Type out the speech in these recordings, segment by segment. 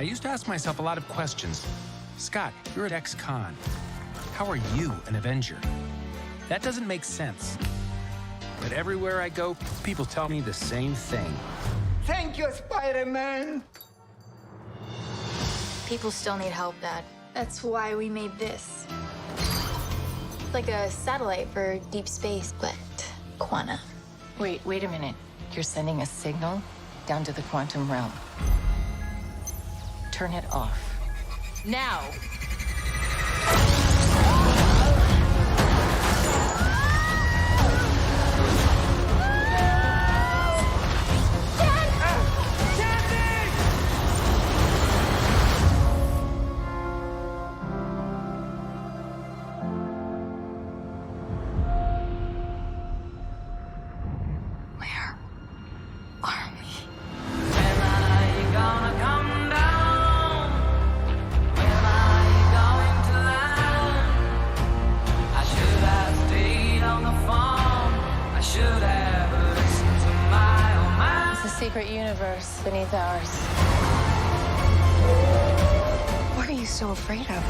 used to ask myself a lot of questions. Scott, you're at ex-con. How are you an Avenger? That doesn't make sense. But everywhere I go, people tell me the same thing. Thank you, Spider-Man. People still need help, Dad. That's why we made this. Like a satellite for deep space, but quanta. Wait a minute. You're sending a signal down to the quantum realm. Turn it off. Now! Secret universe beneath ours. What are you so afraid of?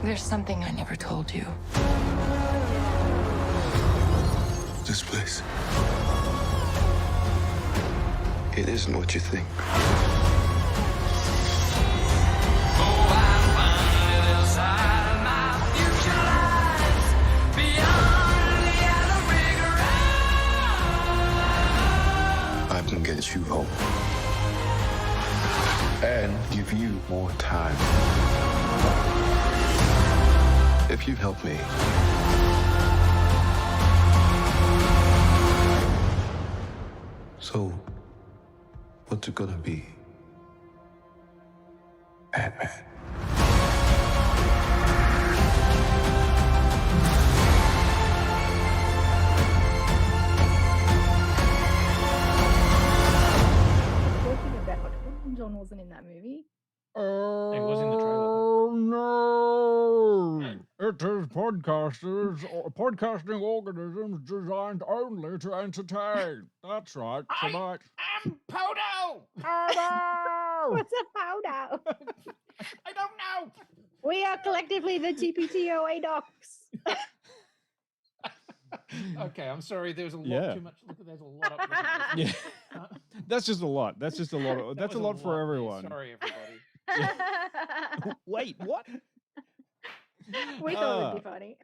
There's something I never told you. This place. It isn't what you think. I can get you home. And give you more time. If you help me. So, what's it gonna be? Ant-Man. John wasn't in that movie. It was in the trailer. Oh no! It is podcasting organisms designed only to entertain. That's right. Tonight. I'm M.O.D.O.K. What's a powder? I don't know. We are collectively the TPTOA docs. Okay, I'm sorry. There's a lot too much. Look, there's a lot up there. Yeah. That's just a lot. That's just a lot. That's a lot for everyone. Sorry, everybody. Wait, what? We thought it'd be funny.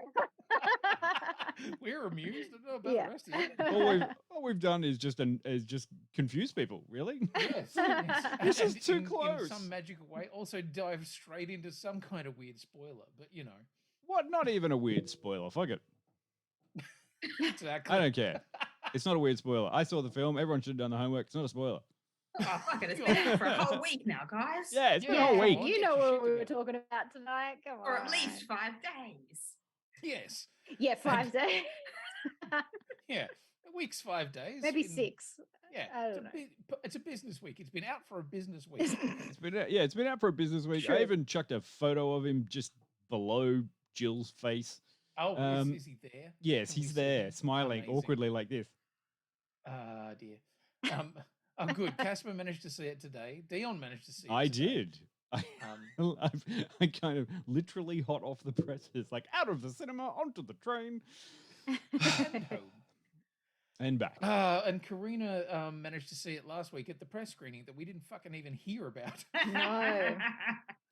We're amused about Yeah. the rest of it. All we've done is just confuse people. Really? Yes. This is And too in close. some magical way, also dive straight into some kind of weird spoiler. But you know, What? Not even a weird spoiler. Fuck it. exactly. I don't care. It's not a weird spoiler. I saw the film. Everyone should have done the homework. It's not a spoiler. Oh, fuck it. It's been out for a whole week now, guys. Yeah, it's been a Yeah. whole week. You know what we were talking about tonight. Come on. Or at least 5 days. Yes. Yeah, 5 days. Yeah. A week's 5 days. Maybe in- 6. Yeah. I don't know. It's a business week. It's been out for a business week. It's been out for a business week. Sure. I even chucked a photo of him just below Jill's face. Oh, is he there? Yes, Can we he's see there, him? smoving Amazing. awkwardly like this. Ah, dear. I'm good. Casper managed to see it today. Dion managed to see it. I today. did. I kind of literally hot off the presses, like out of the cinema onto the train And home. and back. And Karina managed to see it last week at the press screening that we didn't fucking even hear about. No.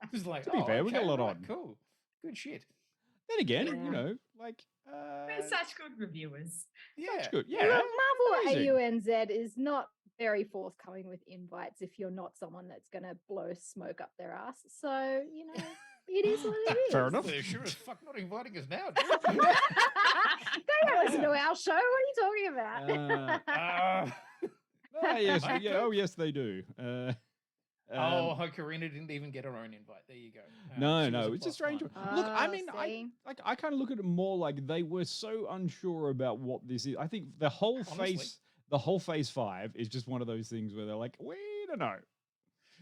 It was like, To be fair, we got a lot on. Cool. Good shit. Then again, Yeah. you know, like We're such good reviewers. Yeah. that's good. Look, Yeah, Marvel amazing. AUNZ is not very forthcoming with invites if you're not someone that's going to blow smoke up their ass. So, you know, it is what it is. Fair enough. They're sure as fuck not inviting us now. They don't listen to our show. What are you talking about? Yes, I yeah, could. oh yes, they do. Karina didn't even get her own invite. There you go. No, she was no, a it's a plus strange one. one. Look, I Oh, mean, see? I kind of look at it more like they were so unsure about what this is. I think the whole phase 5 is just one of those things where they're like, we don't know.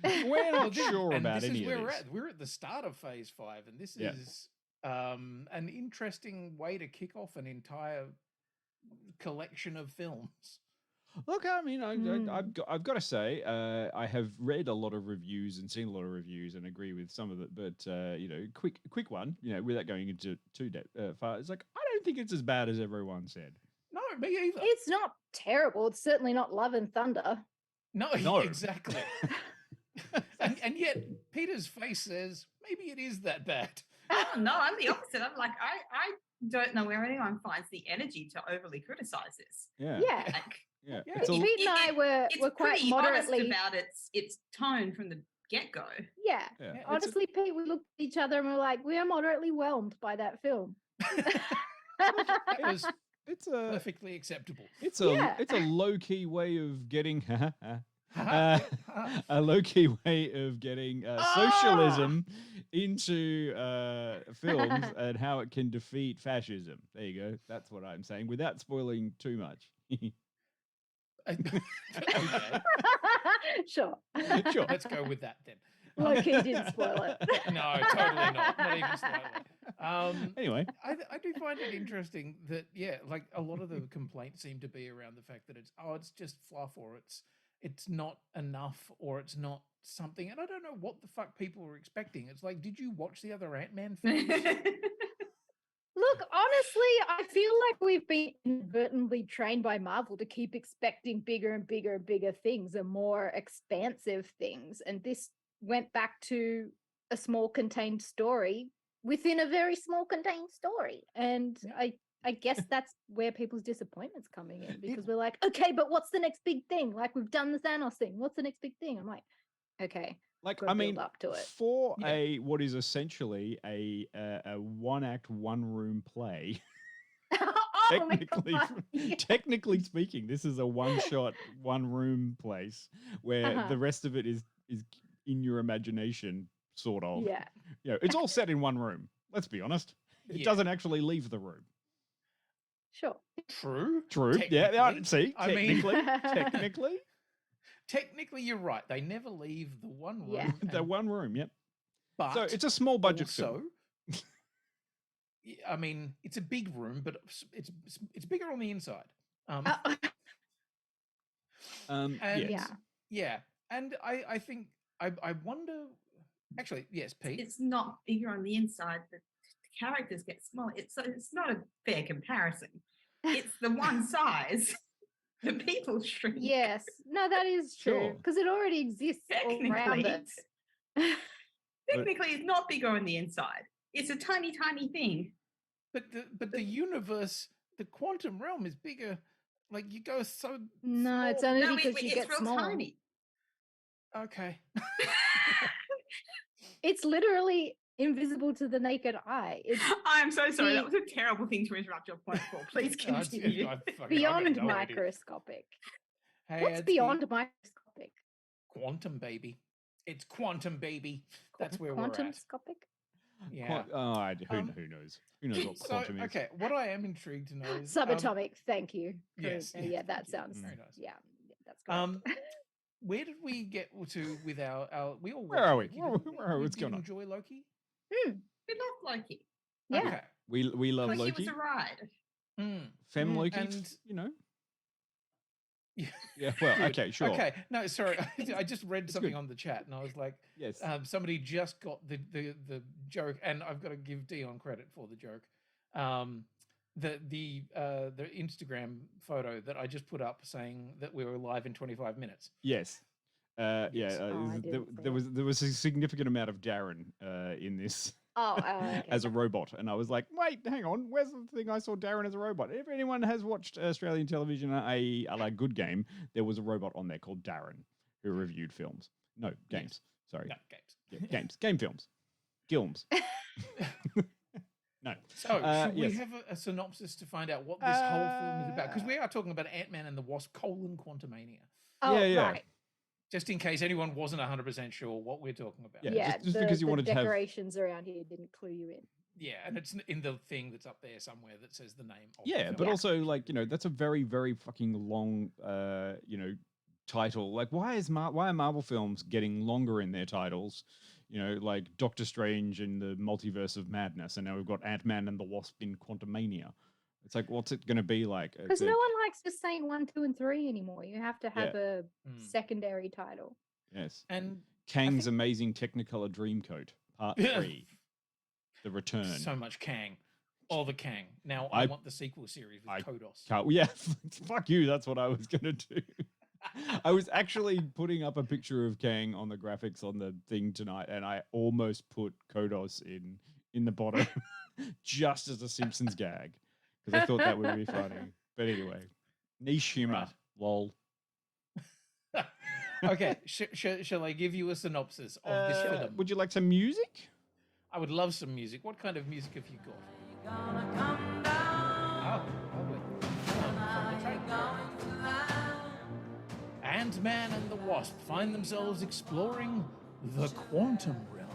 We're Well, not this- sure and about this any is where of we're this. at. We're at the start of phase 5, and this Yeah. is an interesting way to kick off an entire collection of films. Look, I mean, Mm. I've got to say, I have read a lot of reviews and seen a lot of reviews and agree with some of it. But quick one, without going into too far, it's like I don't think it's as bad as everyone said. No, me either. It's not terrible. It's certainly not Love and Thunder. No, No. exactly. and yet Peter's face says maybe it is that bad. Oh, no, I'm the opposite. I'm like, I don't know where anyone finds the energy to overly criticize this. Yeah. Yeah. Like, Yeah. Yeah. It's a- Pete and I were it's quite pretty honest moderately. about its tone from the get-go. Yeah. yeah, it's a- Honestly, Pete, we looked at each other and we were like, we are moderately whelmed by that film. It was it's a perfectly acceptable. it's a Yeah. it's a low key way of getting Uh, a low key way of getting socialism into films and how it can defeat fascism. There you go. That's what I'm saying without spoiling too much. okay, Sure. Sure. let's go with that then. Loki didn't spoil it. No, totally not. Not even slightly. Anyway, I do find it interesting that like a lot of the complaints seem to be around the fact that it's just fluff, or it's not enough, or it's not something, and I don't know what the fuck people were expecting. It's like, did you watch the other Ant-Man films? Look, honestly, I feel like we've been inadvertently trained by Marvel to keep expecting bigger and bigger and bigger things and more expansive things. And this went back to a small contained story within a very small contained story. And Yeah. I guess that's where people's disappointment's coming in, because we're like, okay, but what's the next big thing? Like, we've done the Thanos thing. What's the next big thing? I'm like, okay. like gotta I mean, build up to it. for Yeah. what is essentially a one act, one room play. Oh my God. Yeah. Technically speaking, this is a one shot, one room place where Uh-huh. the rest of it is in your imagination, sort of. Yeah. It's all set in one room. Let's be honest. It Yeah. doesn't actually leave the room. Sure. True. True. Yeah. Technically. See, I mean- technically, Technically, you're right. They never leave the one room. Yeah. the and- one room. Yep. But So it's a small budget also, film. I mean, it's a big room, but it's bigger on the inside. And Yeah. Yeah, and I think I wonder. Actually, yes, Pete. It's not bigger on the inside. The characters get smaller. It's not a fair comparison. It's the one size. The people shrink. Yes. No, that is true. Sure. Because it already exists all around Technically, us. technically, it's not bigger on the inside. It's a tiny, tiny thing. But the universe, the quantum realm is bigger. Like you go so. No, it's small. only No, because you it's get real small. tiny. Okay. It's literally invisible to the naked eye. It's I'm so sorry. That The- was a terrible thing to interrupt your point for. Please No, it's- continue. I fucking- I've got beyond no idea. microscopic. Hey, What's it's the beyond microscopic? quantum, baby? It's quantum, baby. That's where we're at. Quantumscopic? Yeah. Who knows? Who knows what So, quantum is? okay, what I am intrigued to know is Subatomic. Thank you. for- yes, yeah, yeah, that thank you. sounds. Very nice. Yeah, that's correct. Where did we get to with our we all Where watched are we? Loki, Where- didn't we? where are we? We What's going did on? Enjoy Loki? Hmm. We love Loki. Yeah. Okay. We love Loki Loki. was a ride. Mm. Fem Mm. Loki. And- Yeah. Yeah. Well. Good. Okay. Sure. Okay. No, sorry. I just read It's something good. on the chat, and I was like, Yes. somebody just got the joke, and I've got to give Dion credit for the joke. The Instagram photo that I just put up saying that we were live in 25 minutes. Yes. Yes. Yeah. Oh, I there, didn't see there it. was a significant amount of Darren in this Oh, okay. as a robot, and I was like, wait, hang on, where's the thing I saw Darren as a robot? If anyone has watched Australian television, a la Good Game, there was a robot on there called Darren who reviewed films. No, games. Sorry. No, games. Yeah, games. Game films. Gilms. No. So, should we yes. have a synopsis to find out what this whole film is about? Because we are talking about Ant-Man and the Wasp: Quantumania. Oh, yeah, yeah. right. Just in case anyone wasn't 100% sure what we're talking about. Yeah, Yeah, just because you the wanted to have- decorations around here didn't clue you in. Yeah, and it's in the thing that's up there somewhere that says the name of the Yeah, film. but also like that's a very very fucking long title. Like why are Marvel films getting longer in their titles? Like Doctor Strange in the Multiverse of Madness, and now we've got Ant-Man and the Wasp in Quantumania. It's like, what's it going to be like? Because no one likes just saying 1, 2, and 3 anymore. You have to have a Mm. secondary title. Yes. And Kang's Amazing Technicolor Dreamcoat, Part 3. The Return. So much Kang. All the Kang. Now I want the sequel series with Kodos. Yeah, fuck you. That's what I was going to do. I was actually putting up a picture of Kang on the graphics on the thing tonight, and I almost put Kodos in the bottom just as a Simpsons gag because I thought that would be funny. But anyway, niche humor. Right. Lol. Okay, shall I give you a synopsis of this film? Would you like some music? I would love some music. What kind of music have you got? Oh, lovely. From the trailer. Ant-Man and the Wasp find themselves exploring the quantum realm,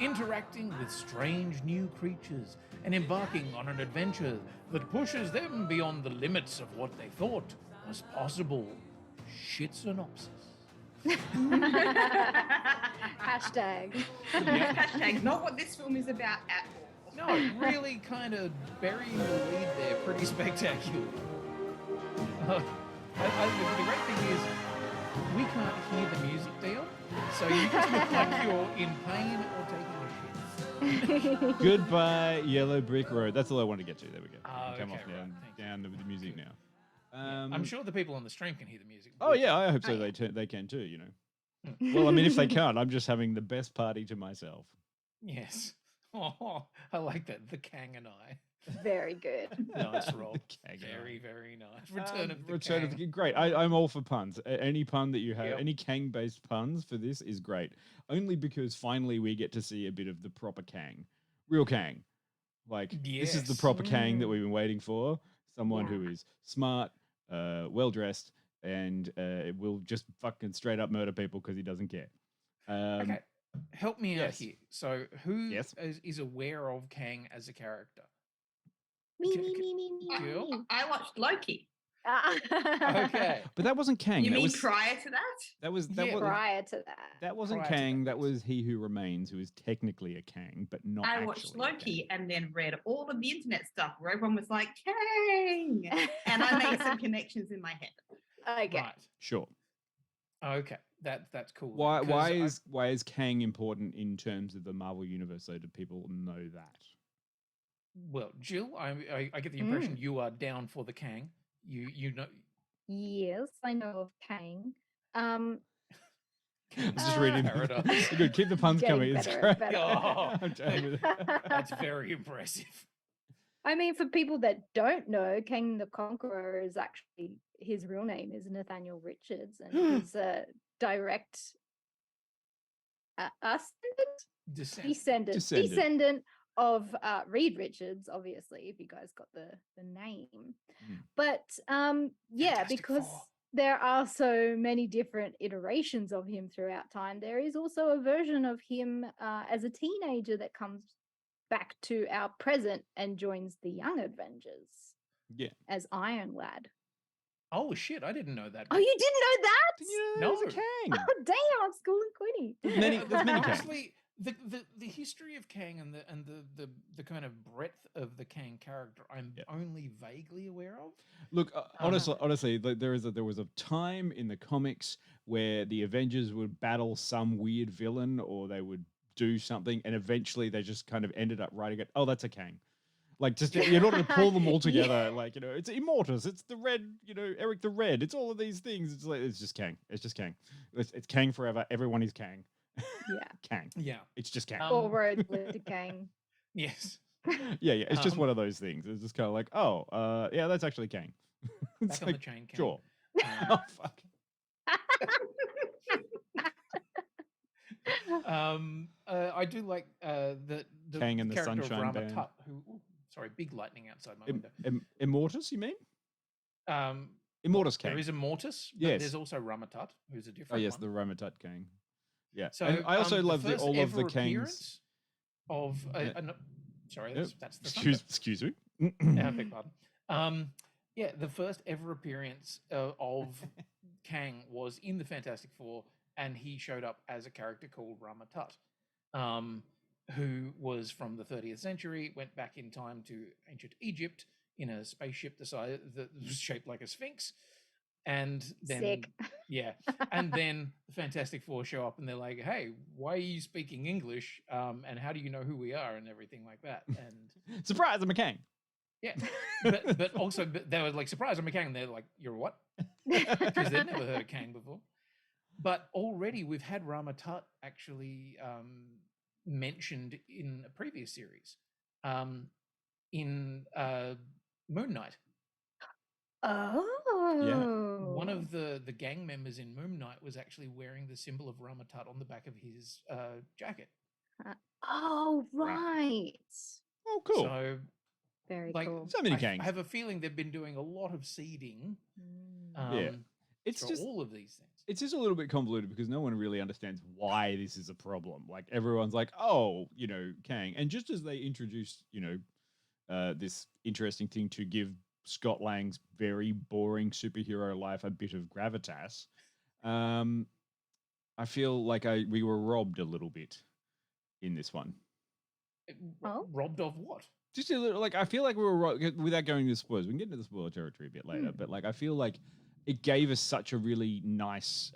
interacting with strange new creatures and embarking on an adventure that pushes them beyond the limits of what they thought was possible. Shit synopsis. Hashtag. Hashtag not what this film is about at all. No, really kind of burying the lead there pretty spectacular. The great thing is we can't hear the music, Dion, so you just look like you're in pain or taking a shit. Goodbye, Yellow Brick Road. That's all I wanted to get to. There we go. Oh, Come okay, off right. down with the music now. I'm sure the people on the stream can hear the music. Oh yeah, I hope so. They can too. You know. Well, I mean, if they can't, I'm just having the best party to myself. Yes. Oh, I like that. The Kang and I. Very good. Nice roll. Kang and Very, very nice. Return Of of the Great. I'm all for puns. Any pun that you have, any Kang-based puns for this is great. Only because finally we get to see a bit of the proper Kang, real Kang. Like this is the proper Kang that we've been waiting for. Someone who is smart, well dressed, and will just fucking straight up murder people because he doesn't care. Okay, help me out here. So, who is aware of Kang as a character? Me. I watched Loki. Okay, but that wasn't Kang. You that mean was, prior to that? That was prior to that. That wasn't Prior to Kang. that, That was He Who Remains, who is technically a Kang, but not. I watched Loki and then read all of the internet stuff where everyone was like Kang, and I made some connections in my head. Okay. Right. Sure. Okay, that's cool. Why is Kang important in terms of the Marvel universe? So do people know that? Well, Jill, I get the impression you are down for the Kang. You know. Yes, I know of Kang. I'm just reading. Good. Keep the puns coming. It's great. Oh, that's very impressive. I mean, for people that don't know, Kang the Conqueror is actually his real name is Nathaniel Richards, and he's a direct descendant of Reed Richards, obviously, if you guys got the name. But Fantastic because Four. there are so many different iterations of him throughout time, there is also a version of him as a teenager that comes back to our present and joins the Young Avengers. Yeah. As Iron Lad. Oh shit! I didn't know that. Oh, you didn't know that? No. Kang. Oh damn! I'm schooling Quinny. There's many Kangs. Honestly, the history of Kang and the kind of breadth of the Kang character, I'm only vaguely aware of. Look, honestly, there was a time in the comics where the Avengers would battle some weird villain, or they would do something, and eventually they just kind of ended up writing it. Oh, that's a Kang. Like, just in order to pull them all together, like, it's Immortus, it's the Red, Eric the Red, it's all of these things. It's like, it's just Kang. It's just Kang. It's Kang forever. Everyone is Kang. Yeah. Kang. Yeah. It's just Kang. All roads lead to Kang. Yes. Yeah. It's just one of those things. It's just kind of like, yeah, that's actually Kang. Back on the chain, Kang. Sure. Oh, fuck. I do like the Kang and the character Sunshine of Rama Band. Tut, who sorry, big lightning outside my window. Immortus, you mean? Immortus Kang. There is Immortus, but yes. There's also Rama Tut, who's a different Oh, yes, one. the Rama Tut Kang. Yeah. So and I also love first all of the ever Kangs. appearance of sorry, that's the excuse me. I beg pardon. Yeah, the first ever appearance of Kang was in the Fantastic Four, and he showed up as a character called Rama Tut, who was from the 30th century, went back in time to ancient Egypt, in a spaceship the size that was shaped like a sphinx, and then Sick. yeah, and then the Fantastic Four show up and they're like, "Hey, why are you speaking English? And how do you know who we are?" and everything like that. And Surprise, I'm a Kang. yeah, but also they were like, "Surprise, I'm a Kang." And they're like, "You're what?" Because they'd never heard of Kang before. But already we've had Rama Tut actually mentioned in a previous series, in Moon Knight. Oh. One of the gang members in Moon Knight was actually wearing the symbol of Rama Tut on the back of his jacket. Oh, right. Oh, cool. So, Very like, cool. So many I Kangs. have a feeling they've been doing a lot of seeding. Yeah. It's for just all of these things. it's just a little bit convoluted because no one really understands why this is a problem. Like everyone's like, oh, Kang. And just as they introduced, this interesting thing to give Scott Lang's very boring superhero life a bit of gravitas, I feel like we were robbed a little bit in this one. Oh. Robbed of what? Just a little, like I feel like we were without going into spoilers. We can get into the spoiler territory a bit later, but like I feel like it gave us such a really nice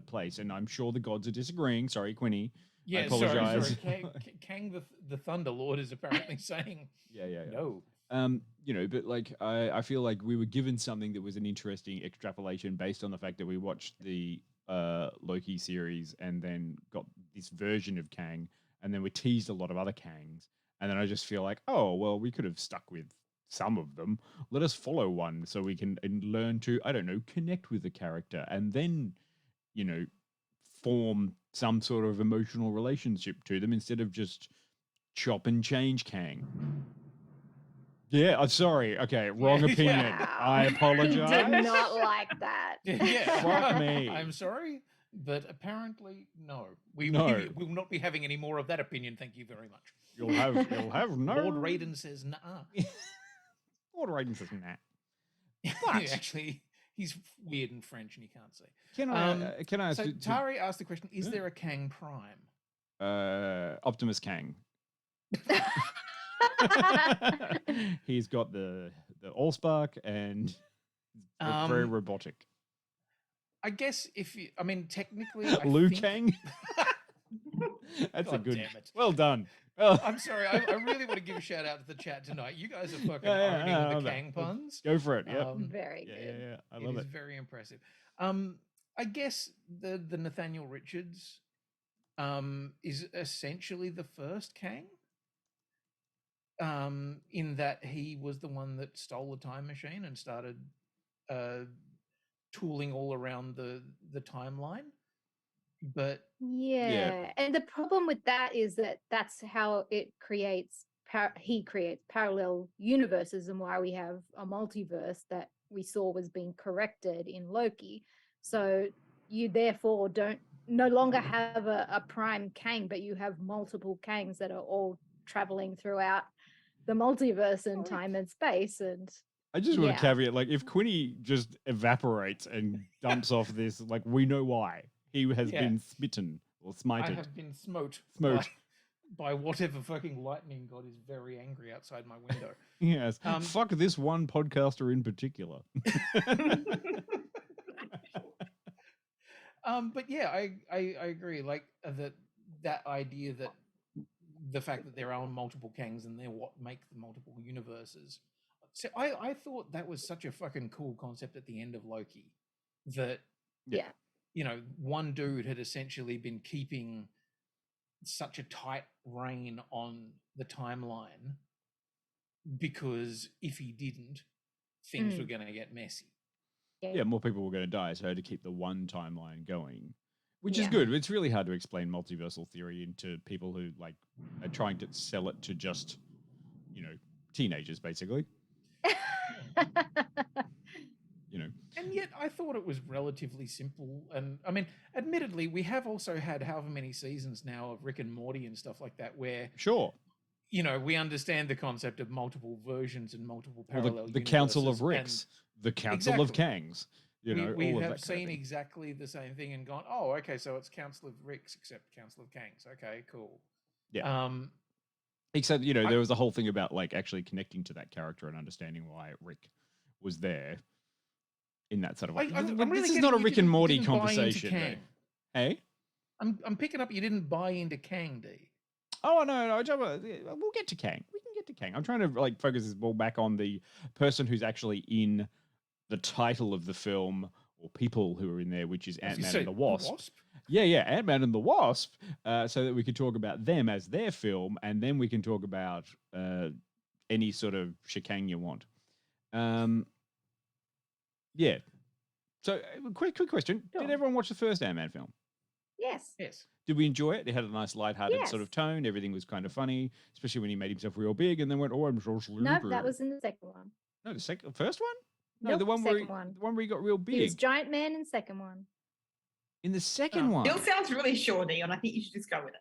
place, and I'm sure the gods are disagreeing. Sorry, Quinny. I Yeah, apologize. sorry. Kang the Thunder Lord is apparently saying Yeah. no. But like I feel like we were given something that was an interesting extrapolation based on the fact that we watched the Loki series and then got this version of Kang, and then we teased a lot of other Kangs. And then I just feel like, oh, well, we could have stuck with some of them. Let us follow one so we can learn to, I don't know, connect with the character and then, form some sort of emotional relationship to them instead of just chop and change Kang. Yeah, I'm sorry. Okay, wrong opinion. Wow. I apologize. He did not like that. Yeah, Fuck me. I'm sorry, but apparently no. We will not be having any more of that opinion. Thank you very much. You'll have no. Lord Raiden says nah. Lord Raiden says nah. But Actually, he's weird in French and he can't say. Can I ask? So Tari asked the question: is there a Kang Prime? Optimus Kang. He's got the Allspark and very robotic. I guess technically, Liu Kang. That's God a good. damn it. Well done. I'm sorry. I really want to give a shout out to the chat tonight. You guys are fucking owning the Kang puns. Go for it. Yeah. Very good. Yeah. I love it. It is very impressive. I guess the Nathaniel Richards is essentially the first Kang. In that he was the one that stole the time machine and started tooling all around the timeline. But yeah, and the problem with that is that that's how it creates. He creates parallel universes, and why we have a multiverse that we saw was being corrected in Loki. So you therefore no longer have a prime Kang, but you have multiple Kangs that are all traveling throughout the multiverse and time and space. And I just want to caveat, like, if Quinny just evaporates and dumps off this, like, we know why. He has been smitten or smited. I have been smote. By whatever fucking lightning god is very angry outside my window. Yes. Fuck this one podcaster in particular. But yeah, I agree. Like that idea that the fact that there are multiple Kangs and they're what make the multiple universes. So I thought that was such a fucking cool concept at the end of Loki. That one dude had essentially been keeping such a tight rein on the timeline because if he didn't, things were going to get messy. Yeah, more people were going to die, so I had to keep the one timeline going, which is good. It's really hard to explain multiversal theory into people who like are trying to sell it to just, teenagers, basically. And yet I thought it was relatively simple. And I mean, admittedly, we have also had however many seasons now of Rick and Morty and stuff like that where we understand the concept of multiple versions and multiple parallel the Council of Ricks, the Council of Kangs. We all of have that seen exactly the same thing and gone, oh, okay, so it's Council of Ricks except Council of Kangs. Okay, cool. Yeah. Except, you know, I- there was a whole thing about like actually connecting to that character and understanding why Rick was there in that sort of like. I'm This really is getting not a you Rick and you Morty didn't buy into conversation, though. Kang. Hey? I'm picking up you didn't buy into Kang, D. Oh no, we'll get to Kang. We can get to Kang. I'm trying to like focus this ball back on the person who's actually in the title of the film, or people who are in there, which is Ant-Man and the Wasp. Yeah, Ant-Man and the Wasp, so that we could talk about them as their film, and then we can talk about any sort of chicane you want. Yeah. So, quick question: Sure. Did everyone watch the first Ant-Man film? Yes. Yes. Did we enjoy it? It had a nice lighthearted sort of Yes. tone. Everything was kind of funny, especially when he made himself real big and then went, "Oh, I'm so sleepy." No, that was in the second one. No, the first one. No, Nope, the one where second one. the one where he got real He was big. Giant Man in second one. In the second Oh. one. Still sounds really sure, Dion. I think you should just go with it.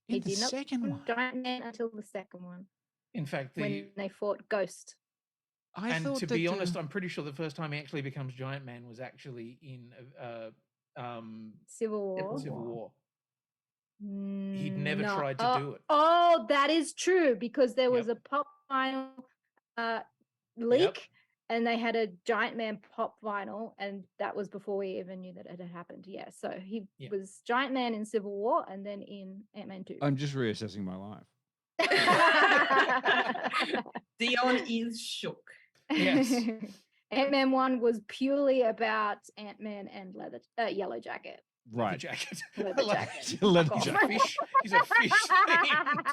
In He the did not second become one. Giant Man until the second one In fact, when they fought Ghost. I and thought to that, be honest, I'm pretty sure the first time he actually becomes Giant Man was actually in Civil War. Civil War. He'd never No. tried to do it. Oh, that is true because there was a pop vinyl leak, and they had a Giant Man pop vinyl, and that was before we even knew that it had happened. Yeah, so he was Giant Man in Civil War, and then in Ant-Man 2. I'm just reassessing my life. Dion is shook. Yes. Ant-Man 1 was purely about Ant-Man and Yellow Jacket. Right. Jacket. Leather jacket. Leather He's a jacket. fish. He's a fish themed.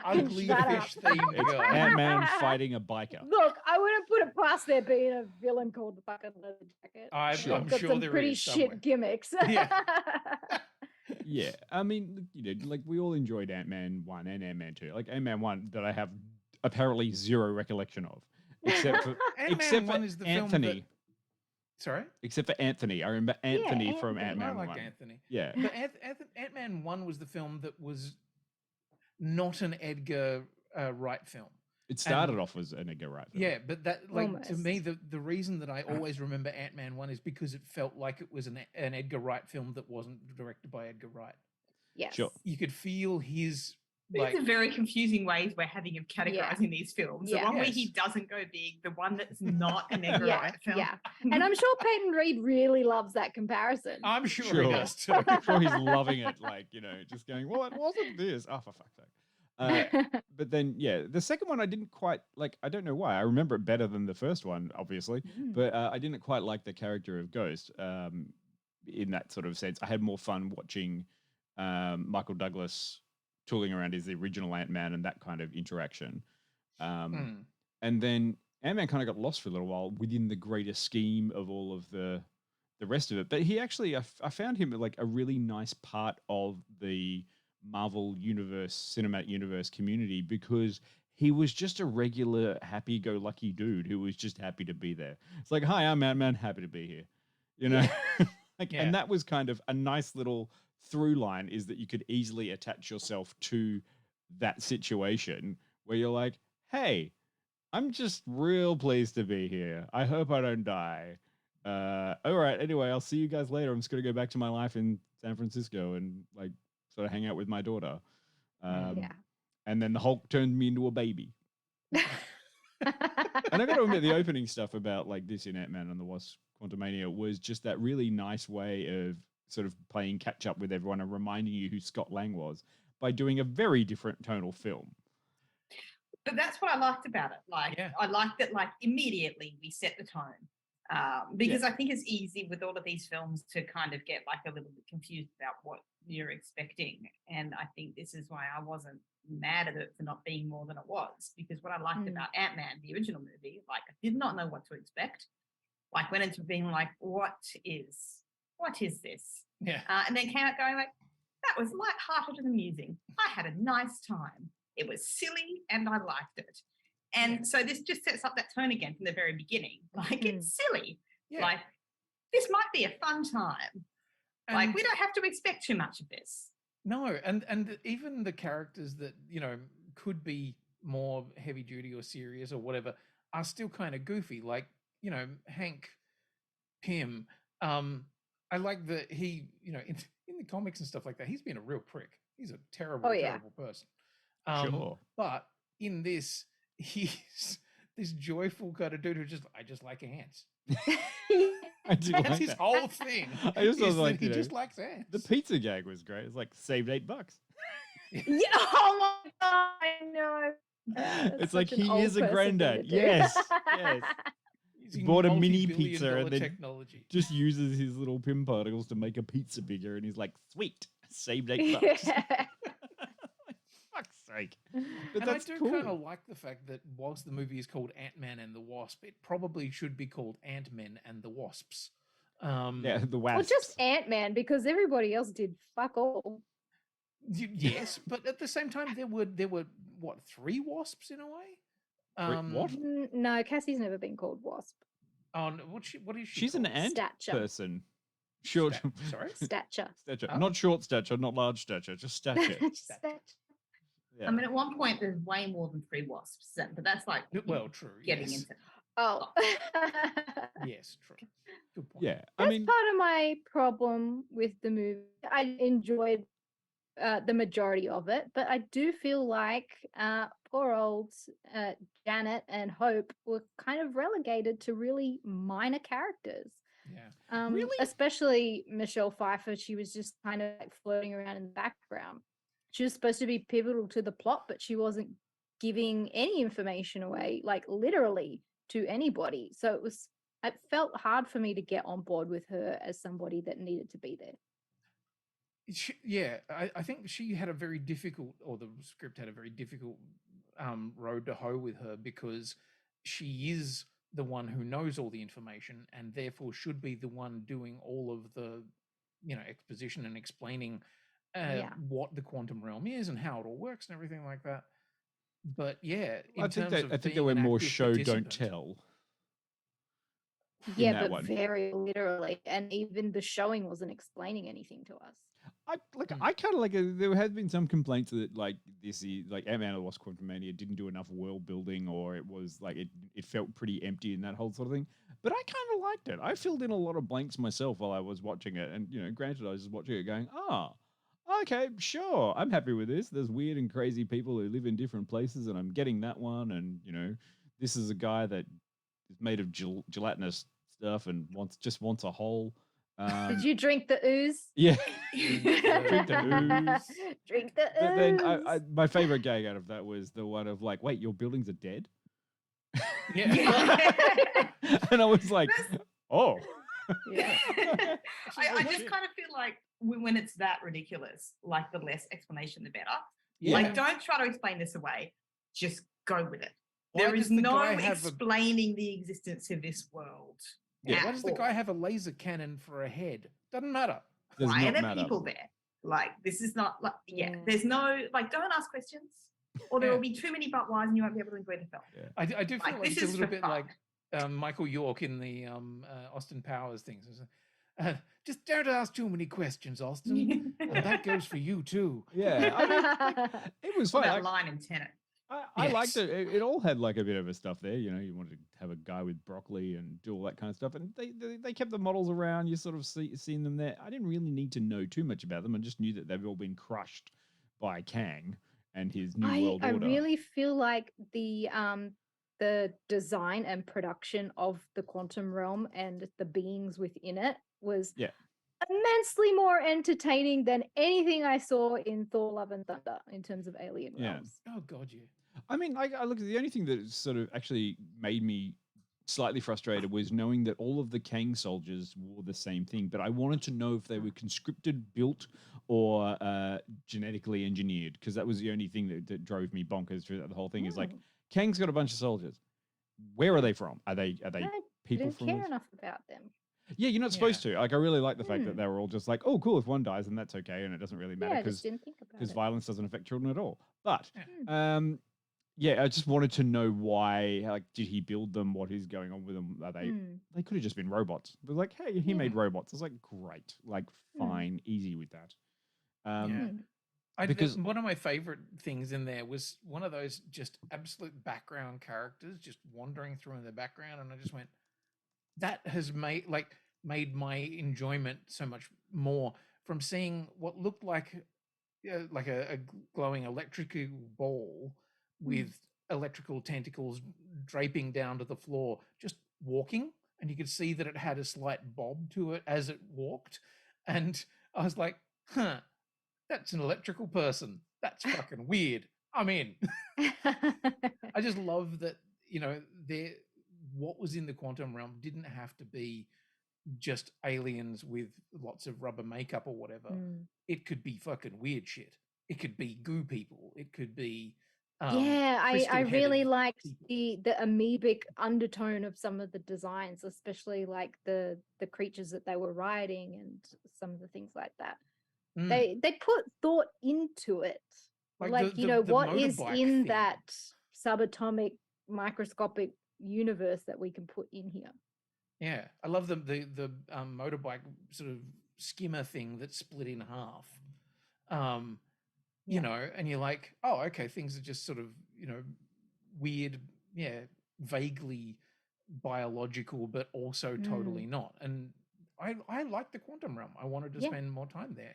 Ugly Shut fish up. themed It's guy. Ant-Man fighting a biker. Look, I wouldn't put it past there being a villain called the fucking Leather Jacket. I'm Sure. I'm Got sure some there pretty is shit somewhere. gimmicks. Yeah. Yeah, I mean, you know, like we all enjoyed Ant-Man 1 and Ant-Man 2. Like Ant-Man 1 that I have apparently zero recollection of, except for Ant-Man 1 is the Anthony. film that... Sorry? Except for Anthony. I remember Anthony from Anthony. Ant-Man I like 1. Anthony. Yeah. But Ant-Man 1 was the film that was not an Edgar Wright film. It started off as an Edgar Wright film. Yeah, but that, like, to me, Almost. the reason that I always remember Ant-Man 1 is because it felt like it was an Edgar Wright film that wasn't directed by Edgar Wright. Yes. Sure. You could feel his, These like... are very confusing ways we're having of categorizing these films. The Yeah. one where he Yes. doesn't go big, the one that's not an Edgar Yeah, Wright film. yeah. And I'm sure Peyton Reed really loves that comparison. I'm sure Sure. he does too. I'm sure he's loving it, like, you know, just going, well, it wasn't this. Oh, for fuck's sake. But then, yeah, the second one I didn't quite like. I don't know why. I remember it better than the first one, obviously, but I didn't quite like the character of Ghost in that sort of sense. I had more fun watching Michael Douglas tooling around as the original Ant-Man and that kind of interaction. And then Ant-Man kind of got lost for a little while within the greater scheme of all of the rest of it. But he actually, I found him like a really nice part of the Marvel universe, cinematic universe community, because he was just a regular happy-go-lucky dude who was just happy to be there. It's like, hi, I'm Ant-Man, happy to be here. You know? Like, Yeah. and that was kind of a nice little through line, is that you could easily attach yourself to that situation where you're like, hey, I'm just real pleased to be here. I hope I don't die. All right, anyway, I'll see you guys later. I'm just going to go back to my life in San Francisco and like sort of hang out with my daughter. Yeah. And then the Hulk turned me into a baby. And I got to admit, the opening stuff about like this in Ant-Man and the Wasp Quantumania was just that really nice way of sort of playing catch up with everyone and reminding you who Scott Lang was by doing a very different tonal film. But that's what I liked about it. Like, I liked that, like, immediately we set the tone. Because I think it's easy with all of these films to kind of get like a little bit confused about what you're expecting. And I think this is why I wasn't mad at it for not being more than it was. Because what I liked about Ant-Man, the original movie, like I did not know what to expect. Like went into being like, what is this? Yeah. And then came out going like, that was lighthearted and amusing. I had a nice time. It was silly and I liked it. And so this just sets up that tone again from the very beginning. Like, it's silly. Yeah. Like, this might be a fun time. Like, And- we don't have to expect too much of this. No, and even the characters that, you know, could be more heavy duty or serious or whatever are still kind of goofy. Like, you know, Hank Pym. I like that he, you know, in the comics and stuff like that, he's been a real prick. He's a terrible, Oh, yeah. terrible person. Sure. But in this, he's this joyful kind of dude who I just like ants. I do That's like his that. whole thing. I just was is that like, he you know, just likes ants. the pizza gag was great. It's like saved $8. Yeah. Oh my god, I know. That's It's like such an he old is a person thing granddad. to do. Yes. Yes. Using Bought a mini multi-billion pizza dollar and then technology. just uses his little pin particles to make a pizza bigger, and he's like, "Sweet, saved $8." Yeah. Fuck's sake! And But I that's do cool. kind of like the fact that whilst the movie is called Ant-Man and the Wasp, it probably should be called Ant-Men and the Wasps. Yeah, the Well, wasps. just Ant-Man because everybody else did fuck all. Yes, but at the same time, there were what, 3 wasps in a way? What? No, Cassie's never been called Wasp. Oh, no, what is she? She's an called? ant Stature. person. Short. Sorry? Stature. Stature. Oh. Not short stature, not large stature, just stature. Stature. Yeah. I mean, at one point there's way more than 3 wasps, but that's like Well, true. getting Yes. into. Oh. Yes, true. Good point. Yeah. That's I mean, part of my problem with the movie. I enjoyed the majority of it, but I do feel like poor old Janet and Hope were kind of relegated to really minor characters. Yeah. Really? Especially Michelle Pfeiffer. She was just kind of like floating around in the background. She was supposed to be pivotal to the plot, but she wasn't giving any information away, like literally to anybody. So it felt hard for me to get on board with her as somebody that needed to be there. Yeah, I think she had a very difficult, or the script had a very difficult road to hoe with her, because she is the one who knows all the information and therefore should be the one doing all of the, exposition and explaining what the quantum realm is and how it all works and everything like that. But yeah, I think there were more show don't tell. Yeah, that but one. very literally, and even the showing wasn't explaining anything to us. I kind of like it. There has been some complaints that like Ant-Man and the Wasp: Quantumania didn't do enough world building, or it was like it felt pretty empty and that whole sort of thing. But I kind of liked it. I filled in a lot of blanks myself while I was watching it, and granted, I was just watching it going, okay, sure, I'm happy with this. There's weird and crazy people who live in different places, and I'm getting that one. And this is a guy that is made of gelatinous stuff and wants a hole. Did you drink the ooze? Yeah, drink the ooze. Drink the ooze. But then my favorite gag out of that was the one of like, wait, your buildings are dead? Yeah. And I was like, oh. Yeah. I just kind of feel like when it's that ridiculous, like the less explanation, the better. Yeah. Like, don't try to explain this away. Just go with it. Why There does is the no guy have explaining the existence of this world. Yeah. Why at does the all. guy have a laser cannon for a head? Doesn't matter. Does Why are not there matter. people there? Like, this is not like, Mm. there's no, like, don't ask questions, or there Yeah. will be too many but whys and you won't be able to enjoy the film. Yeah. I do feel Like, like this it's a is little for bit fun. like Michael York in the Austin Powers things. Just don't ask too many questions, Austin. And that goes for you too. Yeah, I mean, like, it was What fun. about line in Tenet? I liked Yes. it. It all had like a bit of a stuff there. You wanted to have a guy with broccoli and do all that kind of stuff. And they kept the models around. You sort of seen them there. I didn't really need to know too much about them. I just knew that they've all been crushed by Kang and his new world I order. really feel like the design and production of the quantum realm and the beings within it was immensely more entertaining than anything I saw in Thor: Love and Thunder in terms of alien realms. Oh god, yeah. I mean, I look at the only thing that sort of actually made me slightly frustrated was knowing that all of the Kang soldiers wore the same thing, but I wanted to know if they were conscripted, built, or genetically engineered, because that was the only thing that drove me bonkers through the whole thing. Is like, Kang's got a bunch of soldiers. Where are they from? Are they I people didn't from? care enough about them. Yeah, you're not supposed to. Like, I really like the fact that they were all just like, oh, cool, if one dies, then that's okay, and it doesn't really matter Yeah, I just didn't think about it. violence doesn't affect children at all. But yeah, I just wanted to know why. Like, did he build them? What is going on with them? Are they? They could have just been robots. But like, hey, he made robots. I was like, great, like, fine, easy with that. Because one of my favorite things in there was one of those just absolute background characters just wandering through in the background, and I just went, that has made my enjoyment so much more from seeing what looked like like a glowing electrical ball with electrical tentacles draping down to the floor, just walking, and you could see that it had a slight bob to it as it walked. And I was like, huh, that's an electrical person. That's fucking weird. I'm in. I just love that, what was in the quantum realm didn't have to be just aliens with lots of rubber makeup or whatever. It could be fucking weird shit. It could be goo people. It could be I really liked the amoebic undertone of some of the designs, especially like the creatures that they were riding and some of the things like that. They put thought into it. Like the what is MODOK in thing. that subatomic microscopic universe that we can put in here. Yeah, I love the motorbike sort of skimmer thing that's split in half. You know, and you're like, oh, okay, things are just sort of, weird, vaguely biological, but also totally not. And I like the quantum realm. I wanted to spend more time there.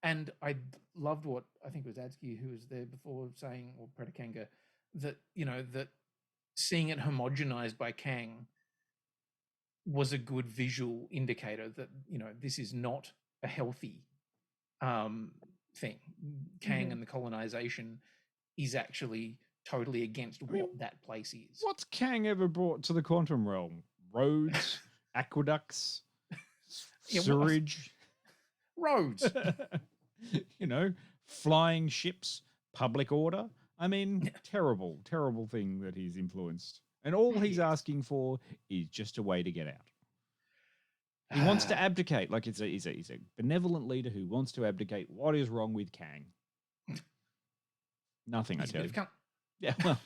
And I loved what I think it was Adsky who was there before saying, or Predakanga, that, that seeing it homogenized by Kang was a good visual indicator that, this is not a healthy thing. Kang and the colonization is actually totally against what that place is. What's Kang ever brought to the quantum realm? Roads, aqueducts, sewerage, roads. Flying ships, public order. I mean, terrible, terrible thing that he's influenced. And all he's asking for is just a way to get out. He wants to abdicate. Like he's a benevolent leader who wants to abdicate. What is wrong with Kang? Nothing, I tell you. Yeah, well.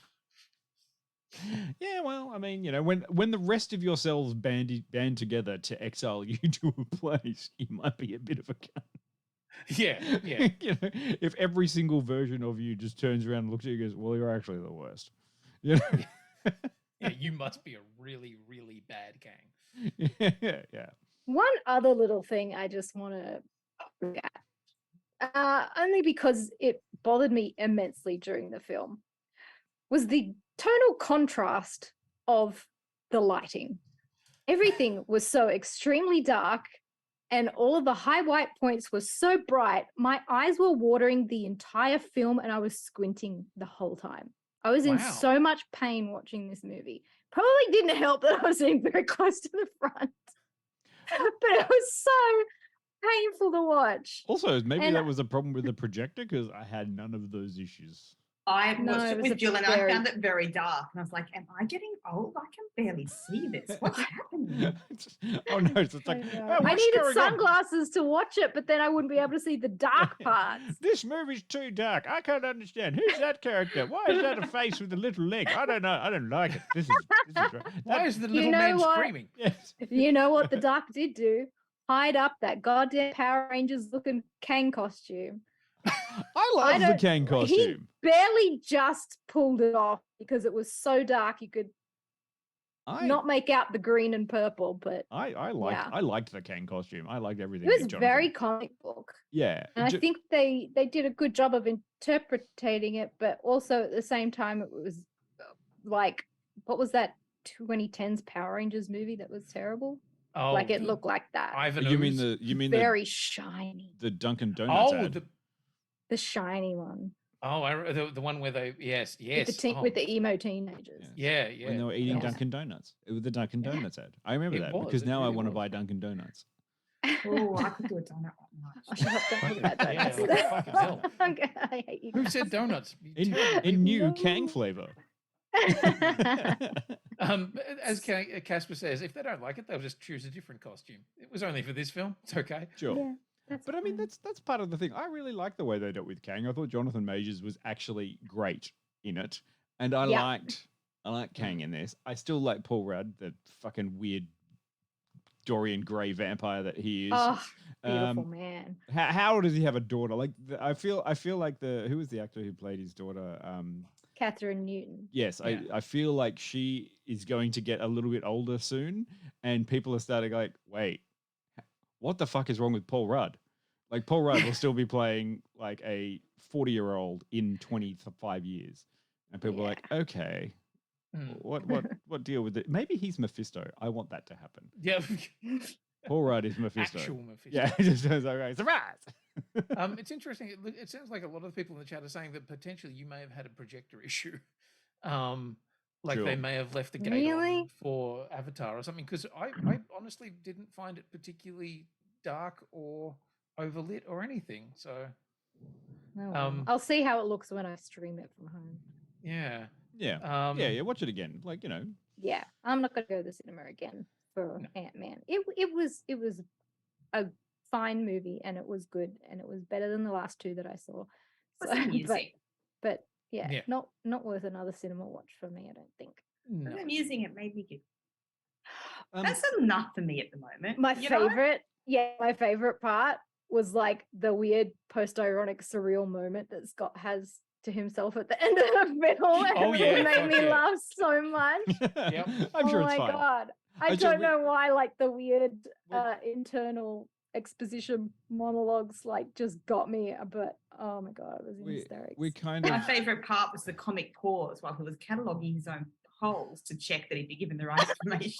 Yeah, well, I mean, when the rest of yourselves band together to exile you to a place, you might be a bit of a cunt. Yeah. If every single version of you just turns around and looks at you and goes, well, you're actually the worst. Yeah, you must be a really, really bad Kang. Yeah. One other little thing I just want to look at, only because it bothered me immensely during the film, was the tonal contrast of the lighting. Everything was so extremely dark, and all of the high white points were so bright. My eyes were watering the entire film, and I was squinting the whole time. I was in so much pain watching this movie. Probably didn't help that I was sitting very close to the front, but it was so painful to watch. Also, maybe that was a problem with the projector because I had none of those issues. I watched it with Jill and I found it very dark. And I was like, am I getting old? I can barely see this. What's happening? Oh, no. It's like, I needed sunglasses to watch it, but then I wouldn't be able to see the dark parts. This movie's too dark. I can't understand. Who's that character? Why is that a face with a little leg? I don't know. I don't like it. This is right. Why is the little man screaming? Yes. You know what the Dark did do? Hide up that goddamn Power Rangers looking Kang costume. I love the Kang costume. He barely just pulled it off because it was so dark you could not make out the green and purple. But I liked the Kang costume. I liked everything. It was very comic book. Yeah, and I think they did a good job of interpreting it, but also at the same time it was like, what was that 2010s Power Rangers movie that was terrible? Oh, like it looked like that. You mean very shiny. The Dunkin' Donuts ad. The shiny one. Oh, the one where they yes with the emo teenagers. Yeah. When they were eating Dunkin' Donuts. It was the Dunkin' Donuts ad. I remember that because now I want to buy Dunkin' Donuts. Oh, I could do a donut right now. I should have done about donuts. I hate you. Who said donuts? In new Kang flavor. As Casper says, if they don't like it, they'll just choose a different costume. It was only for this film. It's okay. Sure. Yeah. But I mean, that's part of the thing. I really like the way they dealt with Kang. I thought Jonathan Majors was actually great in it, and I liked Kang in this. I still like Paul Rudd, the fucking weird Dorian Gray vampire that he is. Oh, beautiful man. How does he have a daughter? Like I feel like who was the actor who played his daughter? Catherine Newton. Yes, yeah. I feel like she is going to get a little bit older soon, and people are starting like, wait. What the fuck is wrong with Paul Rudd? Like Paul Rudd will still be playing like a 40-year-old in 25 years, and people are like, okay, what deal with it? Maybe he's Mephisto. I want that to happen. Yeah. Paul Rudd is Mephisto. Actual Mephisto. Yeah, it just goes, okay, surprise. It's interesting. It sounds like a lot of the people in the chat are saying that potentially you may have had a projector issue. Like Sure. they may have left the gate on for Avatar or something. Because I honestly didn't find it particularly dark or overlit or anything. So I'll see how it looks when I stream it from home. yeah. Yeah. Watch it again. Like, Yeah, I'm not gonna go to the cinema again for Ant-Man. It was a fine movie and it was good and it was better than the last two that I saw. Was amusing. But yeah, not worth another cinema watch for me, I don't think. It was amusing. It made me giggle. That's enough for me at the moment. My favorite part was like the weird post-ironic surreal moment that Scott has to himself at the end of the film. And it made me laugh so much. I'm sure oh it's my fine. God. I don't know why like the weird internal exposition monologues like just got me, but oh my God, it was in hysterics. My favorite part was the comic pause while he was cataloging his own polls to check that he'd be given the right information.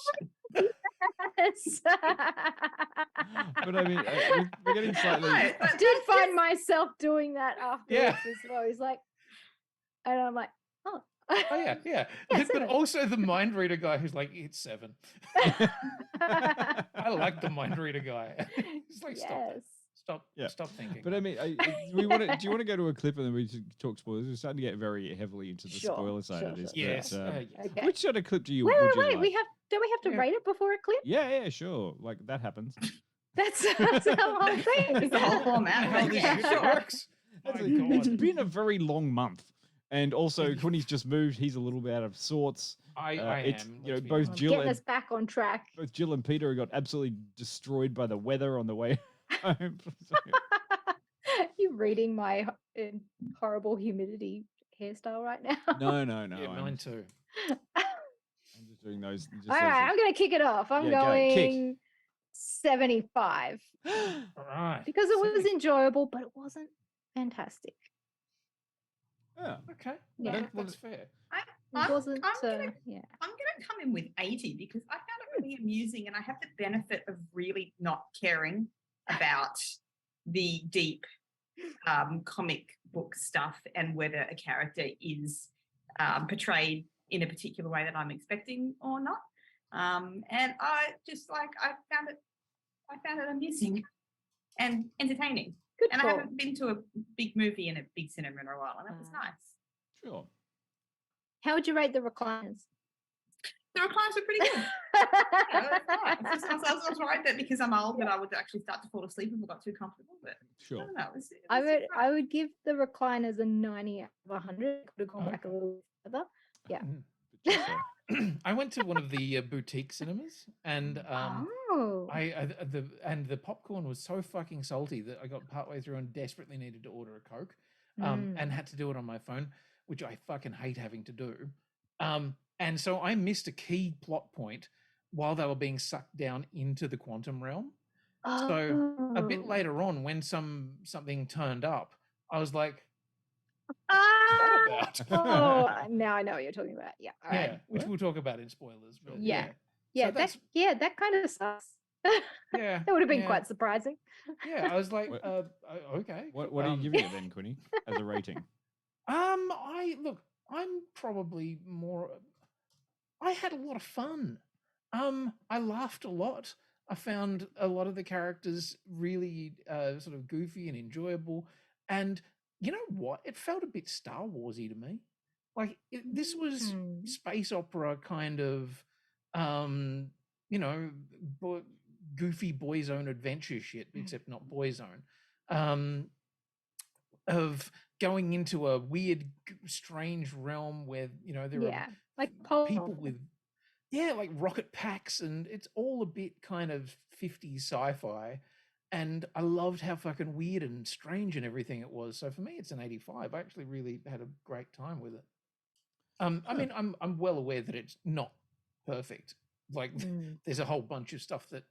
Yes. But I mean, we're getting slightly. I did find myself doing that afterwards as well. He's like, and I'm like, oh. Oh yeah. But also the mind reader guy who's like, it's 7. I like the mind reader guy. He's like, stop thinking. But I mean, do you want to go to a clip and then we talk spoilers? We're starting to get very heavily into the spoiler side of this. Yes. But, which sort of clip do you? Wait. Like? Don't we have to rate it before a clip? Yeah, sure. Like that happens. That's the whole thing. It's the whole format. How this shit works. It's been a very long month. And also, Quinny's just moved. He's a little bit out of sorts. I am. Both Jill getting us back on track. Both Jill and Peter got absolutely destroyed by the weather on the way home. You reading my horrible humidity hairstyle right now? No. Yeah, mine too. I'm just doing those. All right, I'm going to kick it off. I'm going 75. All right. Because it was enjoyable, but it wasn't fantastic. Yeah. Okay. Yeah. That's fair. I'm going to come in with 80 because I found it really amusing and I have the benefit of really not caring about the deep comic book stuff and whether a character is portrayed in a particular way that I'm expecting or not. And I found it amusing and entertaining. And I haven't been to a big movie in a big cinema in a while, and that was nice. Sure. How would you rate the recliners? The recliners were pretty good. I was worried that because I'm old that I would actually start to fall asleep if I got too comfortable. But sure. I don't know. I would give the recliners a 90 out of 100. Could have gone back a little further. Yeah. I went to one of the boutique cinemas, and the popcorn was so fucking salty that I got partway through and desperately needed to order a Coke, and had to do it on my phone, which I fucking hate having to do. And so I missed a key plot point while they were being sucked down into the quantum realm. So a bit later on, when something turned up, I was like, now I know what you're talking about. Yeah. All right. Which we'll talk about in spoilers. But that kind of sucks. That would have been quite surprising. Yeah, I was like, okay. What are you giving it then, Quinny, as a rating? I'm probably more. I had a lot of fun. I laughed a lot. I found a lot of the characters really sort of goofy and enjoyable. And you know what? It felt a bit Star Warsy to me. Like this was space opera kind of, goofy Boyzone adventure shit, except not Boyzone. Of going into a weird, strange realm where there are like people with like rocket packs, and it's all a bit kind of 50s sci-fi. And I loved how fucking weird and strange and everything it was. So for me, it's an 85. I actually really had a great time with it. I mean, I'm well aware that it's not perfect. Like there's a whole bunch of stuff that,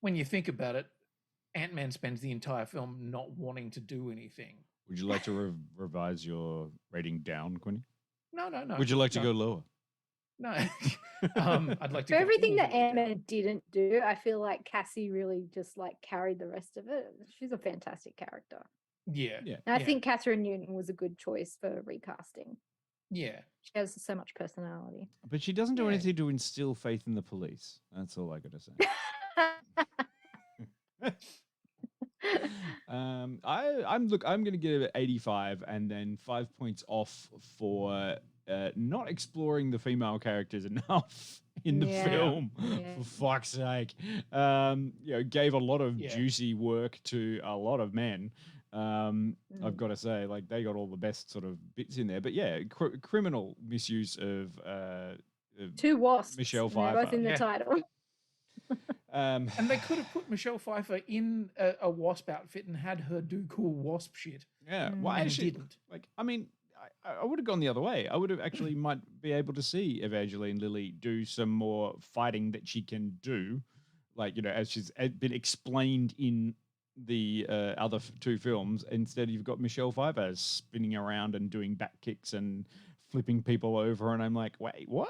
when you think about it, Ant-Man spends the entire film not wanting to do anything. Would you like to revise your rating down, Quinny? No. Would you like to go lower? No. I'd like to For go everything all that the way down. Ant-Man didn't do, I feel like Cassie really just like carried the rest of it. She's a fantastic character. Yeah. And I think Catherine Newton was a good choice for recasting. Yeah. She has so much personality. But she doesn't do anything to instill faith in the police. That's all I got to say. I'm going to give it 85 and then 5 points off for not exploring the female characters enough in the film. For fuck's sake, gave a lot of juicy work to a lot of men. I've got to say, like, they got all the best sort of bits in there. But yeah, criminal misuse of 2 wasps. Michelle and they're Pfeiffer. both in the title. And they could have put Michelle Pfeiffer in a wasp outfit and had her do cool wasp shit. Yeah, well, and actually, didn't. like, I mean, I would have gone the other way. I would have actually might be able to see Evangeline Lilly do some more fighting that she can do, like, as she's been explained in the other 2 films. Instead, you've got Michelle Pfeiffer spinning around and doing back kicks and flipping people over, and I'm like, wait, what?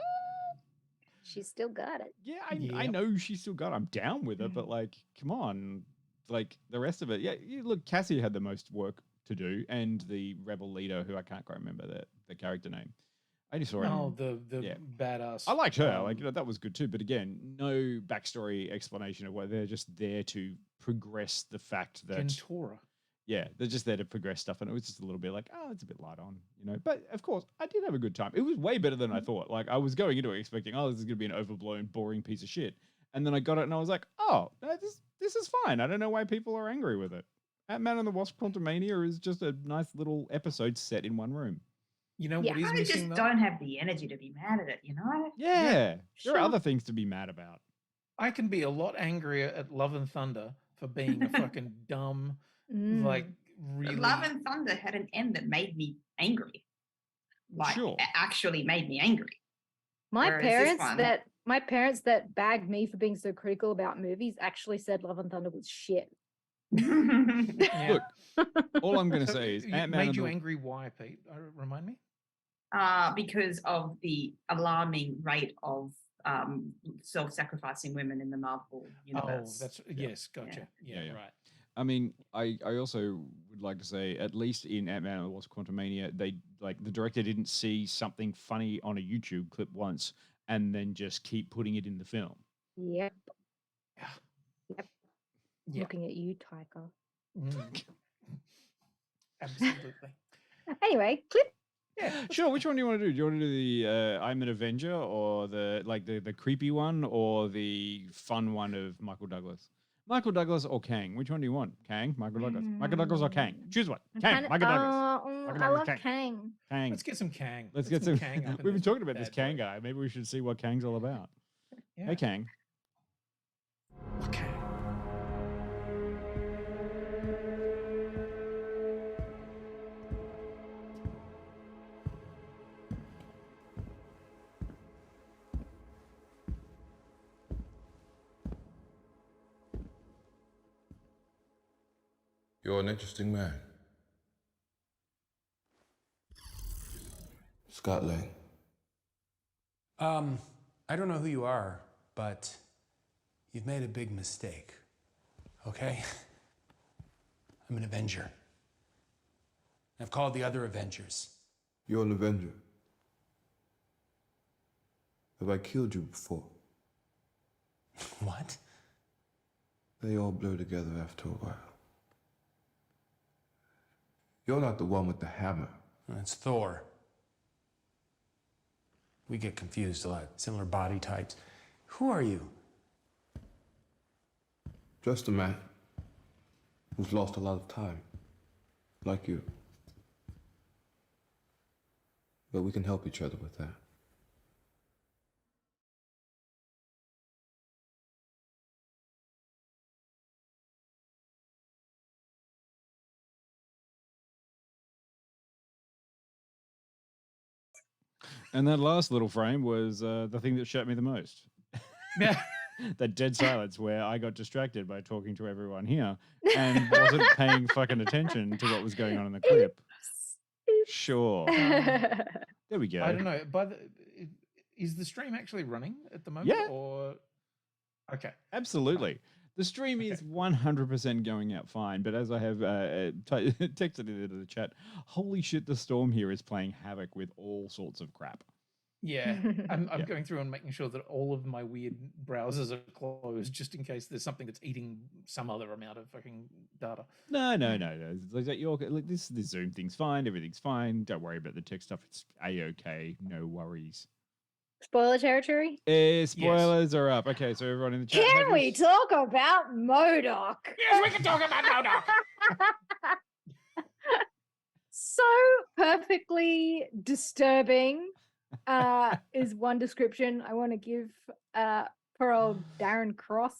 She still got it. Yeah, I know she's still got it. I'm down with it, but like, come on. Like, the rest of it, look, Cassie had the most work to do, and the rebel leader, who I can't quite remember the character name. I just saw her. Oh, the badass. I liked her. That was good too. But again, no backstory explanation of why. They're just there to progress the fact that Kentora. Yeah, they're just there to progress stuff, and it was just a little bit like, oh, it's a bit light on, But of course, I did have a good time. It was way better than I thought. Like, I was going into it expecting, oh, this is going to be an overblown, boring piece of shit, and then I got it, and I was like, oh, no, this is fine. I don't know why people are angry with it. Ant-Man and the Wasp: Quantumania is just a nice little episode set in one room. What is I missing? just though? don't have the energy to be mad at it. Yeah, there are other things to be mad about. I can be a lot angrier at Love and Thunder for being a fucking dumb, like, really. Love and Thunder had an end that made me angry. Like, Sure. it actually made me angry. My Whereas this parents one- that my parents that bagged me for being so critical about movies actually said Love and Thunder was shit. Look, all I'm going to say is it Ant-Man made and you the... angry. Why, Pete? Remind me. Because of the alarming rate of self-sacrificing women in the Marvel universe. Oh, that's yes, gotcha. Yeah, right. I mean, I also would like to say, at least in Ant-Man and the Wasp: Quantumania, they the director didn't see something funny on a YouTube clip once and then just keep putting it in the film. Yep. Yeah. Looking at you, Tyker. Absolutely. Anyway, clip. Yeah, sure. Which one do you want to do? Do you want to do the I'm an Avenger, or the creepy one, or the fun one of Michael Douglas? Michael Douglas or Kang? Which one do you want? Kang, Michael Douglas. Michael Douglas or Kang? Choose one. Kang, Michael Douglas. I love Kang. Kang. Let's get some Kang. Let's get some Kang. Up in We've been this talking about bad this Kang boy. guy. Maybe we should see what Kang's all about. Yeah. Hey, Kang. Okay. You're an interesting man. Scott Lang. I don't know who you are, but you've made a big mistake, okay? I'm an Avenger. I've called the other Avengers. You're an Avenger. Have I killed you before? What? They all blur together after a while. You're not the one with the hammer. That's Thor. We get confused a lot. Similar body types. Who are you? Just a man who's lost a lot of time, like you. But we can help each other with that. And that last little frame was the thing that shut me the most. Yeah. that dead silence where I got distracted by talking to everyone here and wasn't paying fucking attention to what was going on in the clip. Sure. There we go. I don't know. Is the stream actually running at the moment? Yeah. Or okay. Absolutely. The stream is 100% going out fine, but as I have texted it into the chat, holy shit, the storm here is playing havoc with all sorts of crap. Yeah, I'm going through and making sure that all of my weird browsers are closed just in case there's something that's eating some other amount of fucking data. No. Like this Zoom thing's fine. Everything's fine. Don't worry about the tech stuff. It's A-OK. No worries. Spoiler territory? Spoilers are up. Okay, so everyone in the chat. Can we talk about M.O.D.O.K? Yes, we can talk about M.O.D.O.K. So perfectly disturbing is one description I want to give poor old Darren Cross.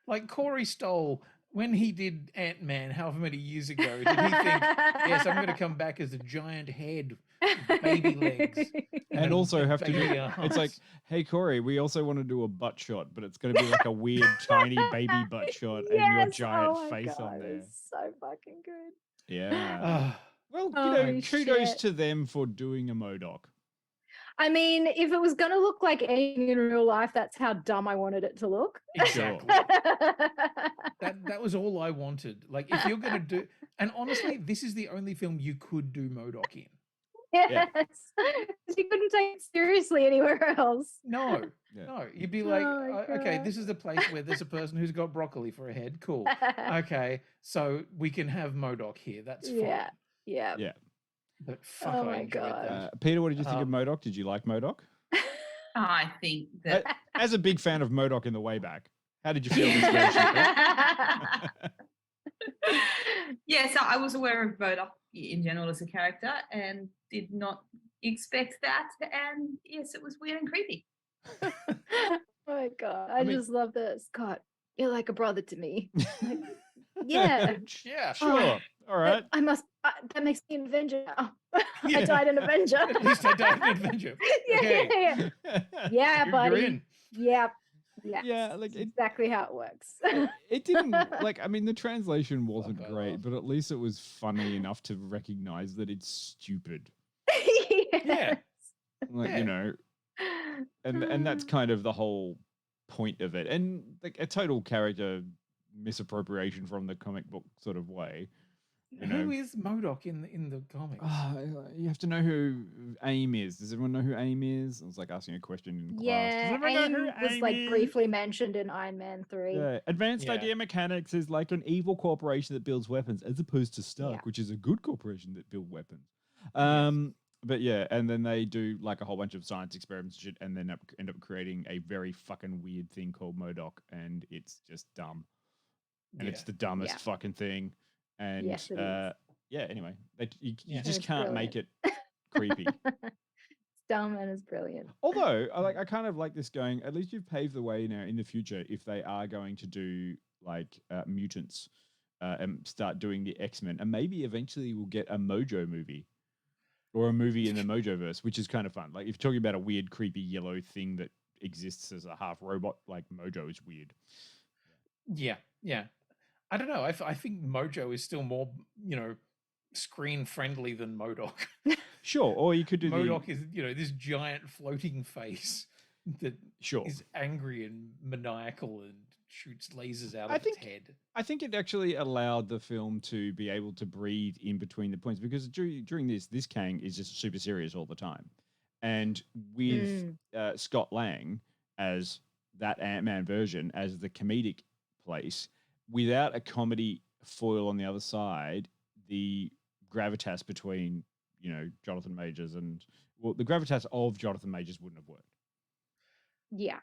Like Corey Stoll, when he did Ant-Man however many years ago, did he think, yes, I'm going to come back as a giant head with baby legs? And also have to do baby it's like, arms? hey Corey, we also want to do a butt shot, but it's going to be like a weird tiny baby butt shot and your Yes, giant oh my face God, on there. it's so fucking good. Yeah. Well, Holy kudos shit. to them for doing a M.O.D.O.K. I mean, if it was going to look like anything in real life, that's how dumb I wanted it to look. Exactly. That was all I wanted. Like, if you're going to do, and honestly, this is the only film you could do M.O.D.O.K. in. Yes. You couldn't take it seriously anywhere else. No, you'd be like, Oh my okay, God. this is the place where there's a person who's got broccoli for a head. Cool. Okay, so we can have M.O.D.O.K. here. That's fine. Yeah. But fuck, Oh I my enjoyed God. that. Peter, what did you think of M.O.D.O.K? Did you like M.O.D.O.K? I think that As a big fan of M.O.D.O.K in the way back, how did you feel this version? yeah, so I was aware of M.O.D.O.K in general as a character and did not expect that. And yes, it was weird and creepy. Oh my God. I just love this. Scott, you're like a brother to me. Like, yeah. Yeah, sure. All right. I must, that makes me an Avenger now. I died an Avenger. At least I died an Avenger. Okay. Yeah, buddy. You're in. Yep. Yeah, like That's exactly how it works. It didn't like. I mean, the translation wasn't great, but at least it was funny enough to recognize that it's stupid. Yeah. Like you know, and that's kind of the whole point of it, and like a total character misappropriation from the comic book sort of way. You know, Who is M.O.D.O.K in the comics? you have to know who AIM is. Does everyone know who AIM is? I was like asking a question in class. Yeah, Does everyone know AIM who was AIM like is? briefly mentioned in Iron Man 3. Yeah. Advanced Idea Mechanics is like an evil corporation that builds weapons, as opposed to Stark, which is a good corporation that build weapons. But yeah, and then they do like a whole bunch of science experiments and shit, and then end up creating a very fucking weird thing called M.O.D.O.K, and it's just dumb. And it's the dumbest fucking thing. And Yes, it is. yeah, anyway, you And just it's can't make brilliant. it creepy. It's dumb and it's brilliant. Although I kind of like this going. At least you've paved the way now in the future if they are going to do like mutants and start doing the X-Men, and maybe eventually we'll get a Mojo movie or a movie in the Mojoverse, which is kind of fun. Like if you're talking about a weird, creepy yellow thing that exists as a half robot, like Mojo is weird. Yeah. I don't know. I think Mojo is still more, screen friendly than M.O.D.O.K. Sure, or you could do M.O.D.O.K is, this giant floating face that is angry and maniacal and shoots lasers out of its head. I think it actually allowed the film to be able to breathe in between the points, because during this Kang is just super serious all the time. And with Scott Lang as that Ant-Man version, as the comedic place, without a comedy foil on the other side, the gravitas between, Jonathan Majors and, the gravitas of Jonathan Majors wouldn't have worked. Yeah.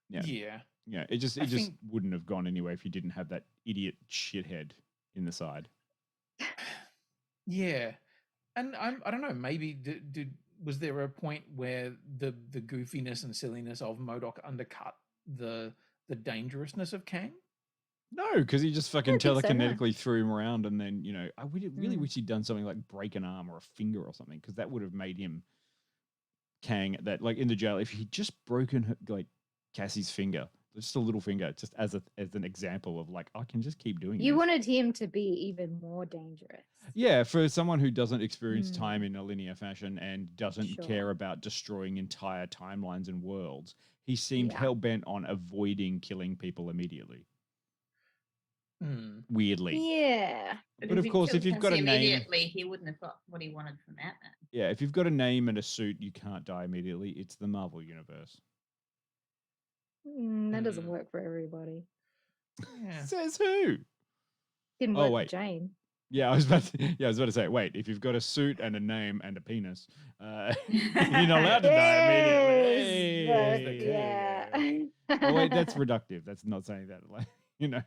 Yeah, it just wouldn't have gone anywhere if you didn't have that idiot shithead in the side. Yeah. And I don't know, maybe was there a point where the goofiness and silliness of M.O.D.O.K undercut the dangerousness of Kang? No, because he just fucking telekinetically threw him around, and then I really wish he'd done something like break an arm or a finger or something, because that would have made him Kang. That like in the jail, if he'd just broken like Cassie's finger, just a little finger, just as an example of like, I can just keep doing You this. wanted him to be even more dangerous. Yeah, for someone who doesn't experience time in a linear fashion and doesn't Sure. care about destroying entire timelines and worlds, he seemed Yeah. hell-bent on avoiding killing people immediately. Hmm. Weirdly. Yeah. But of course, if you've got a name... immediately, he wouldn't have got what he wanted from Ant-Man. Yeah, if you've got a name and a suit, you can't die immediately. It's the Marvel Universe. That doesn't work for everybody. Yeah. Says who? Didn't Oh, work wait. for Jane. Yeah, I was about to say, wait, if you've got a suit and a name and a penis, you're not allowed to die immediately. Yes, Hey, yeah. Oh, wait, that's reductive. That's not saying that, like, you know.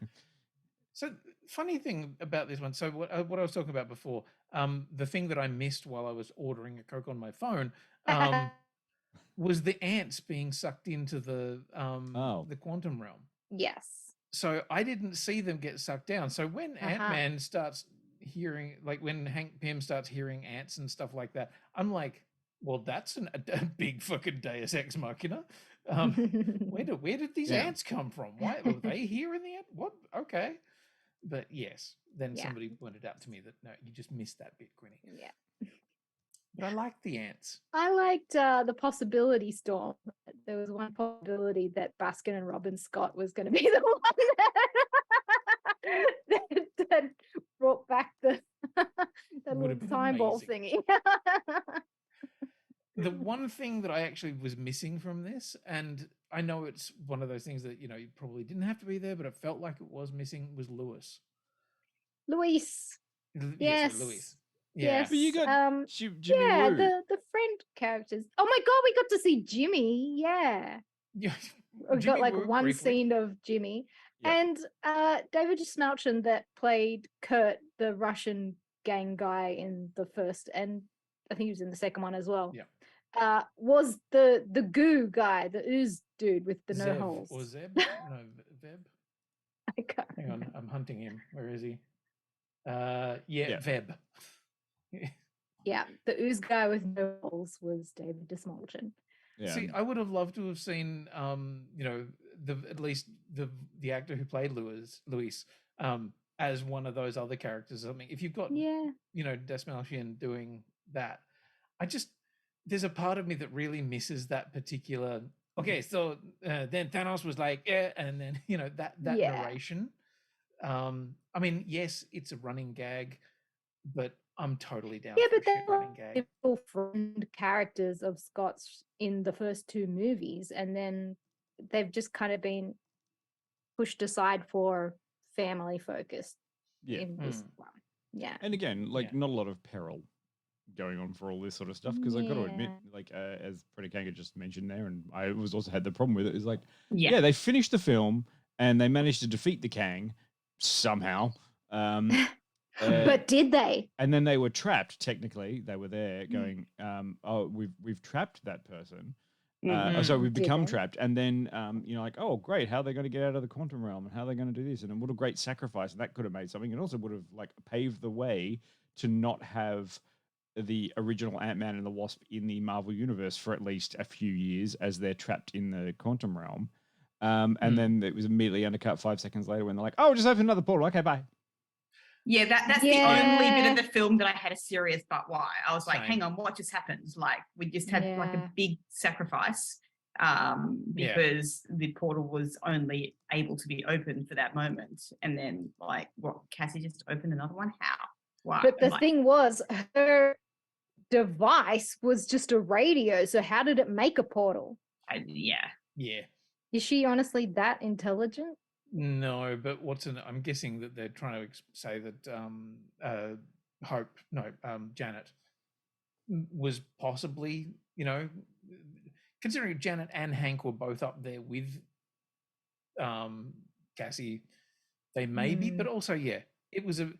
So funny thing about this one. So what I was talking about before, the thing that I missed while I was ordering a Coke on my phone, was the ants being sucked into the quantum realm. Yes. So I didn't see them get sucked down. So when Ant-Man starts hearing, like when Hank Pym starts hearing ants and stuff like that, I'm like, well, that's a big fucking Deus Ex Machina. Where did these ants come from? Why were they here in the ant? What? Okay. But yes, then somebody pointed out to me that no, you just missed that bit, Quinny. Yeah. But I liked the ants. I liked the possibility storm. There was one possibility that Baskin and Robin Scott was going to be the one that brought back the little time ball thingy. The one thing that I actually was missing from this, and I know it's one of those things that, you know, you probably didn't have to be there, but it felt like it was missing, was Luis. Luis. Yes. Luis. Yeah. Yes. But you got Jimmy yeah, Woo. the friend characters. Oh my god, we got to see Jimmy. Yeah. Yeah. We got like Woo, one briefly. scene of Jimmy. Yep. And David Smelchin that played Kurt, the Russian gang guy in the first, and I think he was in the second one as well. Yeah. Was the goo guy, the ooze dude with the no Zev, holes. or Zeb? No, Veb. I can't Hang on, remember. I'm hunting him. Where is he? Veb. Yeah, the ooze guy with no holes was David Desmolchin. Yeah. See, I would have loved to have seen, you know, at least the actor who played Luis, as one of those other characters. I mean, if you've got, you know, Desmolchin doing that, there's a part of me that really misses that particular. Okay, so then Thanos was like, and then you know that narration. I mean, yes, it's a running gag, but I'm totally down for a shit running gag. People friend characters of Scott's in the first two movies, and then they've just kind of been pushed aside for family focused in this one. Yeah. And again, like not a lot of peril going on for all this sort of stuff, because I've got to admit, like as Peta Kang just mentioned there, and I was also had the problem with it, is like, they finished the film and they managed to defeat the Kang somehow. But did they? And then they were trapped. Technically, they were there going, "Oh, we've trapped that person." So we've become trapped, and then you know, like, oh, great, how are they going to get out of the quantum realm, and how are they going to do this? And what a great sacrifice, and that could have made something, and also would have like paved the way to not have the original Ant-Man and the Wasp in the Marvel universe for at least a few years as they're trapped in the quantum realm. And then it was immediately undercut 5 seconds later when they're like, "Oh, just open another portal. Okay, bye." Yeah, that's the only bit of the film that I had a serious but why. I was like, hang on, what just happened? Like, we just had like a big sacrifice because the portal was only able to be opened for that moment. And then, like, what, Cassie just opened another one? How? Why? But the thing was, her device was just a radio. So how did it make a portal? Yeah. Is she honestly that intelligent? No, but I'm guessing that they're trying to say that Janet was possibly, you know, considering Janet and Hank were both up there with Cassie, they may be, but also it was a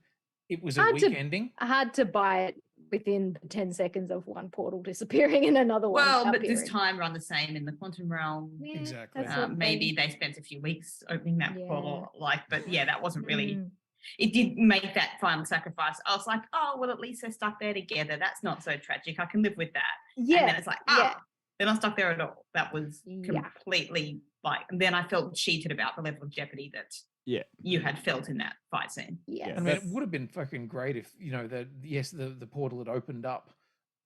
weak ending. Hard to buy it within 10 seconds of one portal disappearing and another one. Well, but this time run the same in the quantum realm. Exactly. Maybe they spent a few weeks opening that portal, but that wasn't really. It did make that final sacrifice. I was like, oh well, at least they're stuck there together. That's not so tragic. I can live with that. Yeah. And then it's like, they're not stuck there at all. That was completely Like, and then I felt cheated about the level of jeopardy that you had felt in that fight scene. Yes. I mean, it would have been fucking great if, you know, the portal had opened up,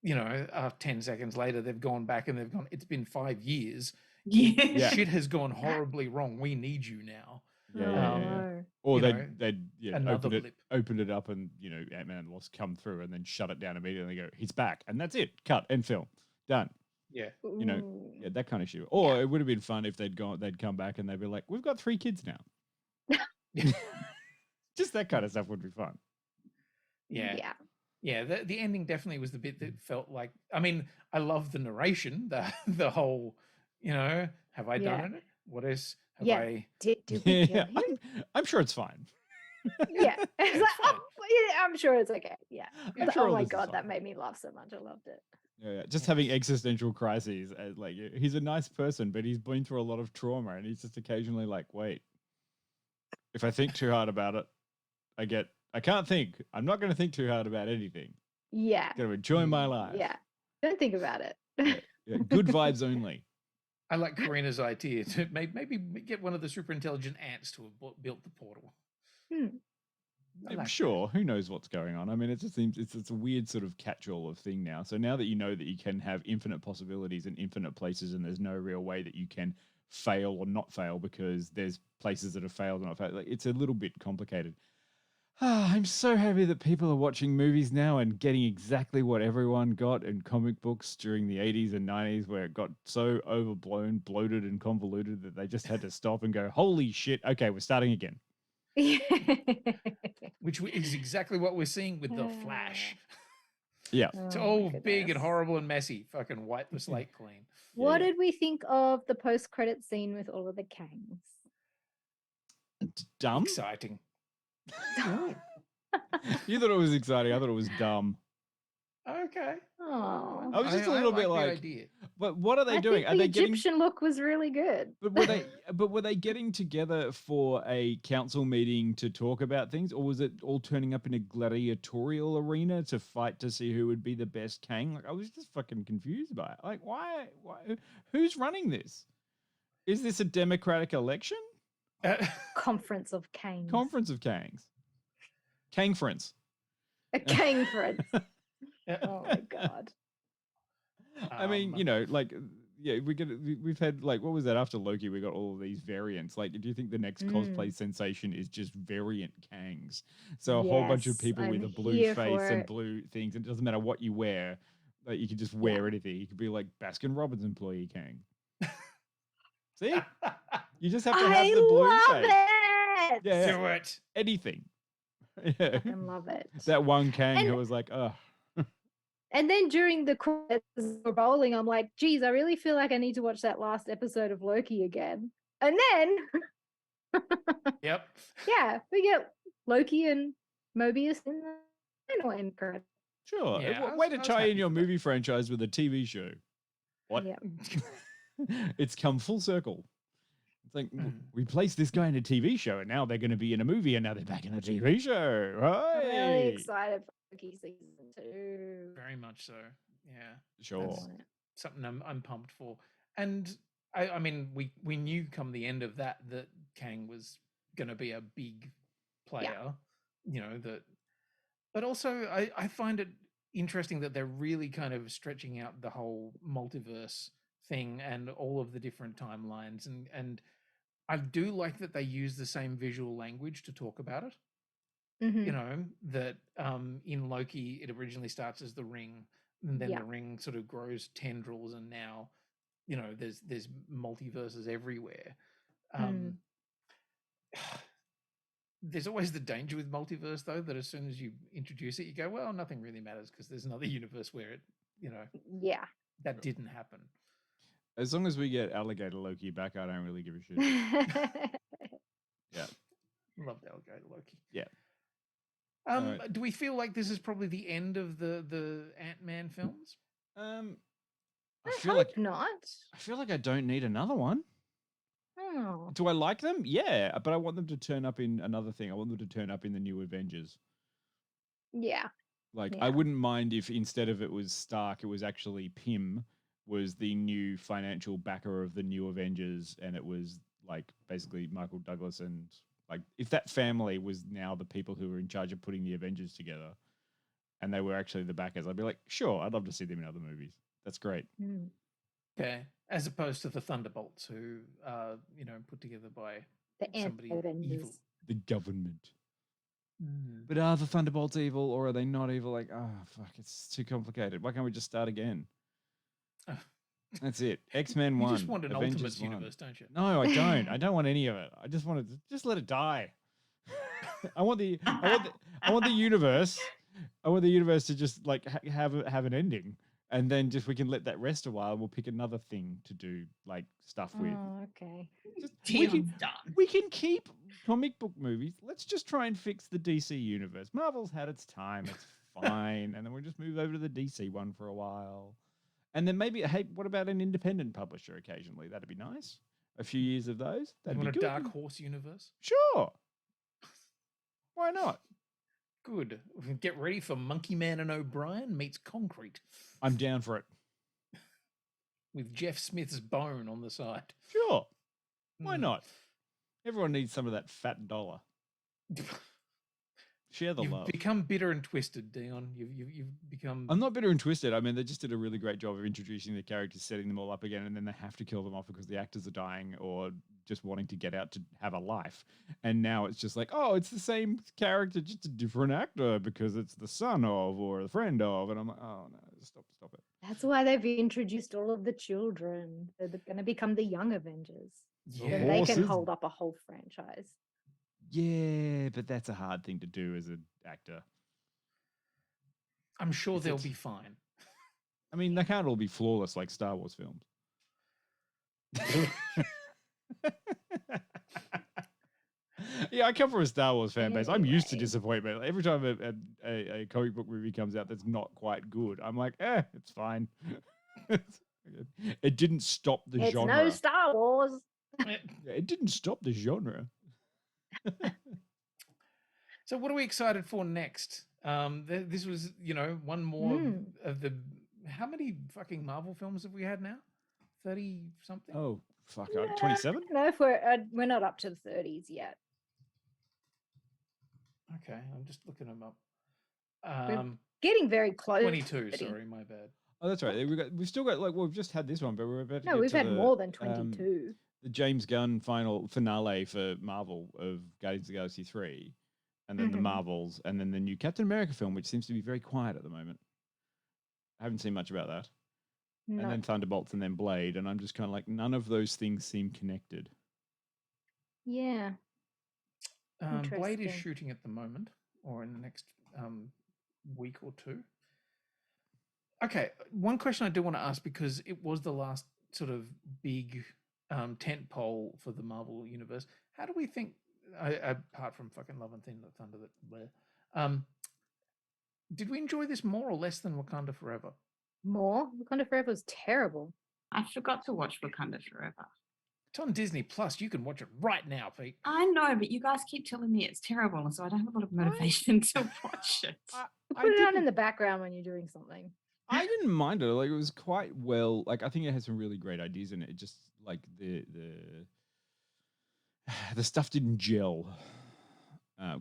you know, 10 seconds later, they've gone back and they've gone, it's been 5 years. Yeah. Shit has gone horribly wrong. We need you now. Yeah. Or you know, they'd another blip. opened it up and, you know, Ant-Man and the Wasp come through and then shut it down immediately and go, he's back. And that's it. Cut. End film. Done. Yeah. You know, that kind of shit. Or it would have been fun if they'd come back and they'd be like, we've got 3 kids now. Just that kind of stuff would be fun. Yeah. The ending definitely was the bit that felt like, I mean, I love the narration, the whole, you know, have I done it? What is, have I? Did we kill him? I'm sure it's fine. Yeah. It's like, oh, yeah, I'm sure it's okay. Yeah. I'm sure Oh my this is God, fine. that made me laugh so much. I loved it. Yeah, just having existential crises. Like, he's a nice person, but he's been through a lot of trauma, and he's just occasionally like, wait, if I think too hard about it, I can't think. I'm not going to think too hard about anything. Yeah. Going to enjoy my life. Yeah. Don't think about it. Yeah, good vibes only. I like Karina's idea to maybe get one of the super intelligent ants to have built the portal. I'm sure. Who knows what's going on? I mean, it just seems it's a weird sort of catch-all of thing now. So now that you know that you can have infinite possibilities and infinite places, and there's no real way that you can fail or not fail because there's places that have failed and not failed. Like, it's a little bit complicated. I'm so happy that people are watching movies now and getting exactly what everyone got in comic books during the 80s and 90s, where it got so overblown, bloated, and convoluted that they just had to stop and go, holy shit, okay, we're starting again. Which is exactly what we're seeing with The Flash. Yeah. It's all big and horrible and messy. Fucking wipe the slate clean. What did we think of the post-credit scene with all of the Kangs? Dumb? Exciting. You thought it was exciting. I thought it was dumb. Okay. Oh, I was just a little bit like, but what are they doing? Think Are the they getting? Egyptian look was really good. But were they getting together for a council meeting to talk about things, or was it all turning up in a gladiatorial arena to fight to see who would be the best Kang? Like, I was just fucking confused by it. Like, why? Who's running this? Is this a democratic election? Conference of Kangs. Conference of Kangs. Kangference. A Kangference. Oh my God. I mean, you know, like, yeah, we've had, like, what was that after Loki? We got all of these variants. Like, do you think the next cosplay sensation is just variant Kangs? So a whole bunch of people with a blue face and blue things. And it doesn't matter what you wear. Like, you can just wear anything. You could be like Baskin Robbins employee Kang. See? You just have to have the blue face. It. Yeah, do it. Anything. I love it. That one Kang who was like, oh. And then during the credits for bowling, I'm like, geez, I really feel like I need to watch that last episode of Loki again. And then Yep. Yeah, we get Loki and Mobius in the final end credits. Sure. Yeah, Way to tie in your movie franchise with a TV show. What? Yeah. It's come full circle. It's like, we placed this guy in a TV show, and now they're going to be in a movie, and now they're back in a TV show. Right? I'm really excited for Loki season 2. Very much so. Yeah. Sure. That's something I'm pumped for. And I mean, we knew come the end of that Kang was going to be a big player, you know, but also I find it interesting that they're really kind of stretching out the whole multiverse thing and all of the different timelines. And I do like that they use the same visual language to talk about it. You know, that in Loki, it originally starts as the ring, and then the ring sort of grows tendrils, and now, you know, there's multiverses everywhere. There's always the danger with multiverse, though, that as soon as you introduce it, you go, well, nothing really matters because there's another universe where it, you know, that didn't happen. As long as we get Alligator Loki back, I don't really give a shit. Yeah. Loved Alligator Loki. Yeah. Right. Do we feel like this is probably the end of the Ant-Man films? I feel like not. I feel like I don't need another one. Oh. Do I like them? Yeah, but I want them to turn up in another thing. I want them to turn up in the new Avengers. Yeah. Like, I wouldn't mind if instead of it was Stark, it was actually Pym was the new financial backer of the new Avengers, and it was like basically Michael Douglas and like if that family was now the people who were in charge of putting the Avengers together, and they were actually the backers, I'd be like, sure, I'd love to see them in other movies. That's great. Okay, as opposed to the Thunderbolts, who are put together by The somebody anti-Avengers. evil. The government. Mm. But are the Thunderbolts evil or are they not evil? Like, oh fuck, it's too complicated. Why can't we just start again? That's it. X-Men 1. You just want an Avengers Ultimates 1. universe, don't you? No, I don't. I don't want any of it. I just want to just let it die. I want the universe. I want the universe to just like have an ending, and then just we can let that rest a while. And we'll pick another thing to do like stuff with. Oh, okay. Dion's done. We can keep comic book movies. Let's just try and fix the DC universe. Marvel's had its time. It's fine, and then we'll just move over to the DC one for a while. And then maybe, hey, what about an independent publisher occasionally? That'd be nice. A few years of those. That'd You be want good. a Dark Horse universe? Sure. Why not? Good. Get ready for Monkey Man and O'Brien meets Concrete. I'm down for it. With Jeff Smith's bone on the side. Sure. Why not? Everyone needs some of that fat dollar. Share the You've love. become bitter and twisted, Dion. You've become. I'm not bitter and twisted. I mean, they just did a really great job of introducing the characters, setting them all up again, and then they have to kill them off because the actors are dying or just wanting to get out to have a life. And now it's just like, oh, it's the same character, just a different actor because it's the son of or the friend of. And I'm like, oh no, stop it. That's why they've introduced all of the children. They're going to become the young Avengers. Yeah. Then they can hold up a whole franchise. Yeah, but that's a hard thing to do as an actor. I'm sure they'll be fine. I mean, they can't all be flawless like Star Wars films. Yeah, I come from a Star Wars fan base. I'm used to disappointment. Every time a comic book movie comes out that's not quite good, I'm like, it's fine. It didn't stop the genre. It's no Star Wars. It didn't stop the genre. So what are we excited for next? This was, one more of the... How many fucking Marvel films have we had now? 30 something? Oh, fuck. 27? No, if we're not up to the 30s yet. Okay, I'm just looking them up. We're getting very close. 22, sorry, my bad. Oh, that's right. We've still got, we've just had this one, but we're about to No, get we've to had the, more than 22. The James Gunn finale for Marvel of Guardians of the Galaxy 3, and then the Marvels, and then the new Captain America film, which seems to be very quiet at the moment. I haven't seen much about that. No. And then Thunderbolts and then Blade, and I'm just kind of like, none of those things seem connected. Yeah. Blade is shooting at the moment, or in the next week or two. Okay, one question I do want to ask, because it was the last sort of big tent pole for the Marvel universe. How do we think, apart from fucking Love and Thunder, did we enjoy this more or less than Wakanda Forever? More? Wakanda Forever was terrible. I forgot to watch Wakanda Forever. It's on Disney Plus. You can watch it right now, Pete. I know, but you guys keep telling me it's terrible, and so I don't have a lot of motivation to watch it. Put it on in the background when you're doing something. I didn't mind it. Like, it was quite well. Like, I think it had some really great ideas in it. It just like the stuff didn't gel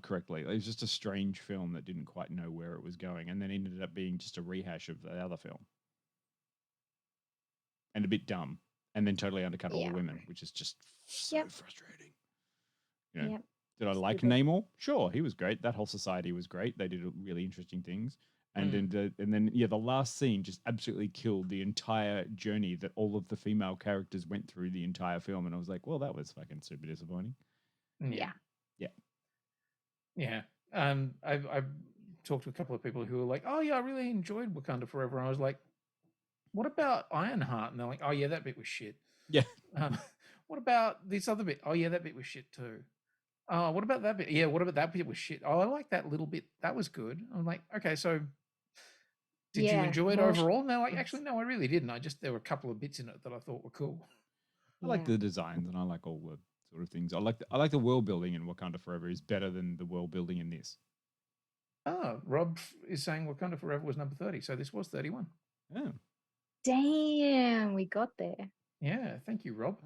correctly. It was just a strange film that didn't quite know where it was going, and then ended up being just a rehash of the other film, and a bit dumb, and then totally undercut all the women, which is just so frustrating. You know, did I like Namor? Sure, he was great. That whole society was great. They did really interesting things. And then the last scene just absolutely killed the entire journey that all of the female characters went through the entire film. And I was like, well, that was fucking super disappointing. Yeah. I've talked to a couple of people who were like, oh yeah, I really enjoyed Wakanda Forever. And I was like, what about Ironheart? And they're like, oh yeah, that bit was shit. Yeah. What about this other bit? Oh yeah, that bit was shit too. Oh, what about that bit? Yeah, what about that bit was shit? Oh, I like that little bit. That was good. I'm like, okay, so did you enjoy it overall? And they're like, actually, no, I really didn't. There were a couple of bits in it that I thought were cool. I like the designs, and I like all the sort of things. I like the world building in Wakanda Forever is better than the world building in this. Oh, Rob is saying Wakanda Forever was number 30, so this was 31. Oh. Damn, we got there. Yeah, thank you, Rob.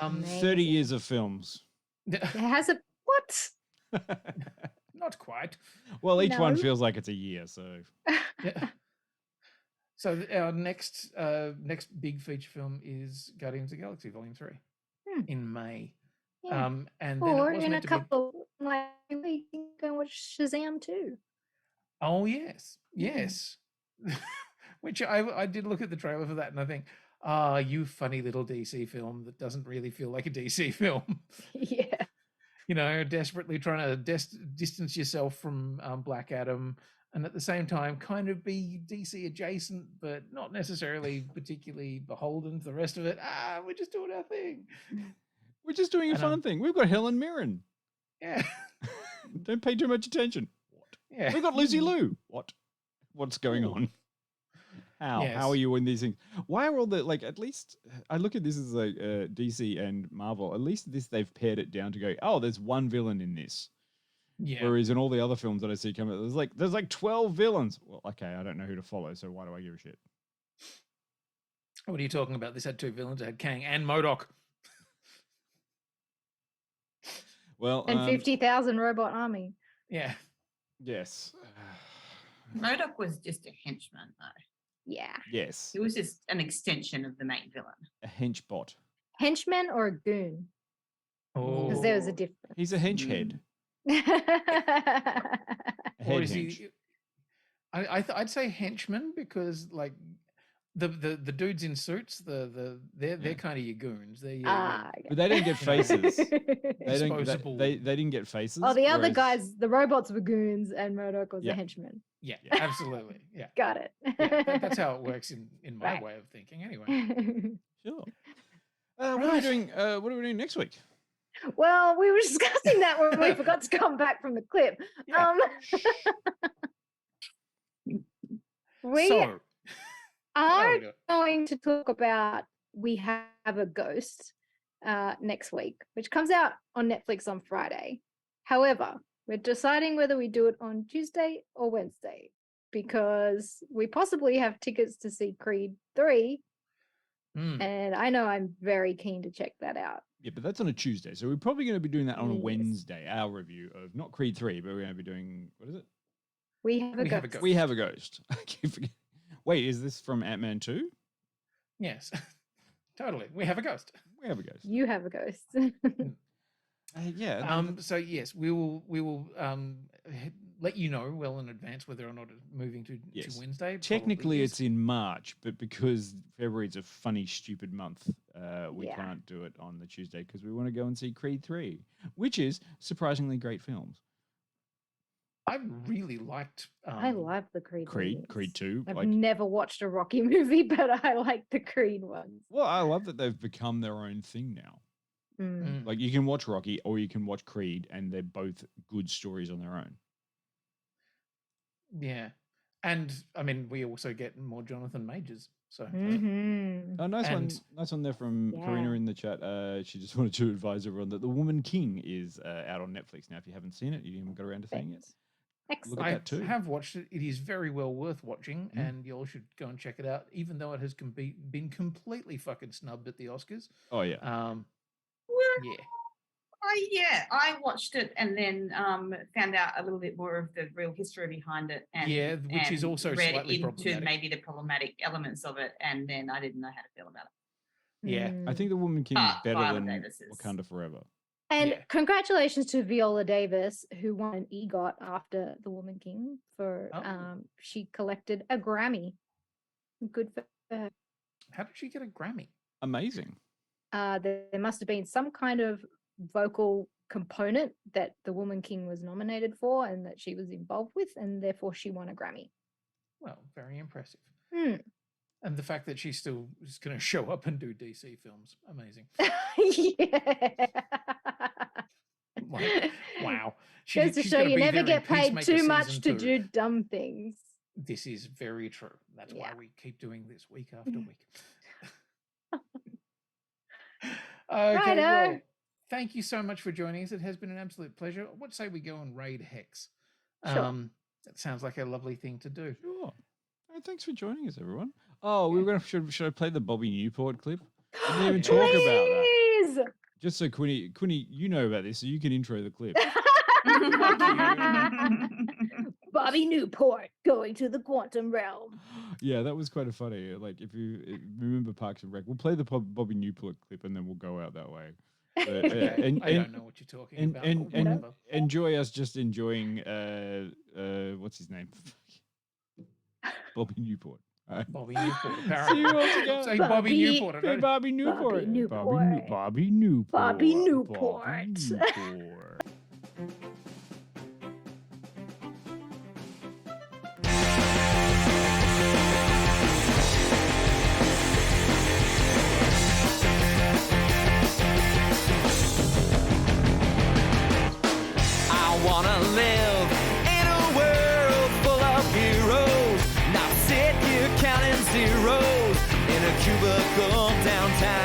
30 years of films. It has a what? Not quite. Well, each one No. feels like it's a year, so. Yeah. So our next big feature film is Guardians of the Galaxy Volume 3 in May. Yeah. And then Or it was in a meant to be. couple like we can go watch Shazam too. Oh yes, yes. Which I did look at the trailer for that and I think, you funny little DC film that doesn't really feel like a DC film. Yeah. You know, desperately trying to distance yourself from Black Adam, and at the same time kind of be DC adjacent, but not necessarily particularly beholden to the rest of it. We're just doing our thing. We're just doing a fun thing. We've got Helen Mirren. Yeah. Don't pay too much attention. What? Yeah. We've got Lucy Liu. What? What's going on? How? Yes. How are you in these things? Why are all the, like, at least I look at this as like DC and Marvel. At least this, they've pared it down to go, oh, there's one villain in this. Yeah. Whereas in all the other films that I see coming, there's like 12 villains. Well, okay, I don't know who to follow, so why do I give a shit? What are you talking about? This had two villains. It had Kang and M.O.D.O.K. Well, And 50,000 robot army. Yeah. Yes. M.O.D.O.K was just a henchman, though. Yeah. Yes. He was just an extension of the main villain. A henchbot. Henchman or a goon? Because there was a difference. He's a hench head. A Or head is hench. he? I'd say henchman because like the dudes in suits, they're kind of your goons. They're your, But they don't get faces. Disposable. They didn't get faces. Oh, the other whereas- guys, the robots were goons and M.O.D.O.K was Yeah. a henchman. yeah, absolutely. Yeah. Got it. Yeah, that's how it works in my Right. way of thinking. Anyway. Sure. What are we doing? What are we doing next week? Well, we were discussing that when we forgot to come back from the clip. Yeah. We So, are we doing? going to talk about We Have a Ghost next week, which comes out on Netflix on Friday. However, we're deciding whether we do it on Tuesday or Wednesday because we possibly have tickets to see Creed 3. And I know I'm very keen to check that out. Yeah, but that's on a Tuesday, so we're probably going to be doing that on a Yes. Wednesday. Our review of not Creed 3, but we're going to be doing, what is it? We Have a We Have a Ghost. Ghost. We Have a Ghost. I keep forgetting. Wait, is this from Ant-Man 2? Yes. Totally. We have a ghost. We Have a Ghost. You have a ghost. Yeah. So yes, we will let you know well in advance whether or not it's moving to Wednesday. Technically, Probably it's in March, but because February's a funny, stupid month, we Yeah. can't do it on the Tuesday because we want to go and see Creed 3, which is surprisingly great films. I really liked. I love the Creed. Creed movies. 2. I've Like, never watched a Rocky movie, but I like the Creed ones. well, I love that they've become their own thing now. Mm. Like, you can watch Rocky or you can watch Creed, and they're both good stories on their own. Yeah, and I mean we also get more Jonathan Majors. So Mhm. Oh, nice And- one there from Karina Yeah. in the chat. She just wanted to advise everyone that The Woman King is out on Netflix now. If you haven't seen it, you haven't got around to seeing it. Excellent. Look at I that too. have watched it. It is very well worth watching, Mm. and you all should go and check it out. Even though it has been completely fucking snubbed at the Oscars. Oh yeah. Yeah. I watched it and then found out a little bit more of the real history behind it. And Yeah, which is and also read slightly into problematic. maybe the problematic elements of it, and then I didn't know how to feel about it. Yeah. I think The Woman King is Ah, better Viola than Davis is- Wakanda Forever. And Yeah. congratulations to Viola Davis, who won an EGOT after The Woman King for Oh. she collected a Grammy. Good for her. How did she get a Grammy? Amazing. There must have been some kind of vocal component that The Woman King was nominated for and that she was involved with, and therefore she won a Grammy. Well, very impressive. Hmm. And the fact that she still is going to show up and do DC films, amazing. Yeah. Like, wow. Goes to she's show gonna you be never there in get paid Peacemaker too much season to 2. do dumb things. This is very true. That's why Yeah. we keep doing this week after week. Okay, well, Righto. thank you so much for joining us. It has been an absolute pleasure. What say we go and raid Hex? Sure. That sounds like a lovely thing to do. Sure. Oh, thanks for joining us, everyone. Oh, we were gonna should I play the Bobby Newport clip? We didn't even talk about that. Please. Just so Quinny, you know about this, so you can intro the clip. Bobby Newport going to the quantum realm. Yeah, that was quite a funny. Like, if you remember Parks and Rec, we'll play the Bobby Newport clip and then we'll go out that way. Okay, I don't know what you're talking about. but whatever. Enjoy us just enjoying what's his name? Bobby Newport. All right. Bobby Newport, apparently. See you all together. Say Bobby Newport. I Hey, don't- Bobby Newport. Bobby Newport. Bobby Newport. Bobby Newport. Bobby Newport. I wanna live in a world full of heroes, not sit here counting zeros in a cubicle downtown.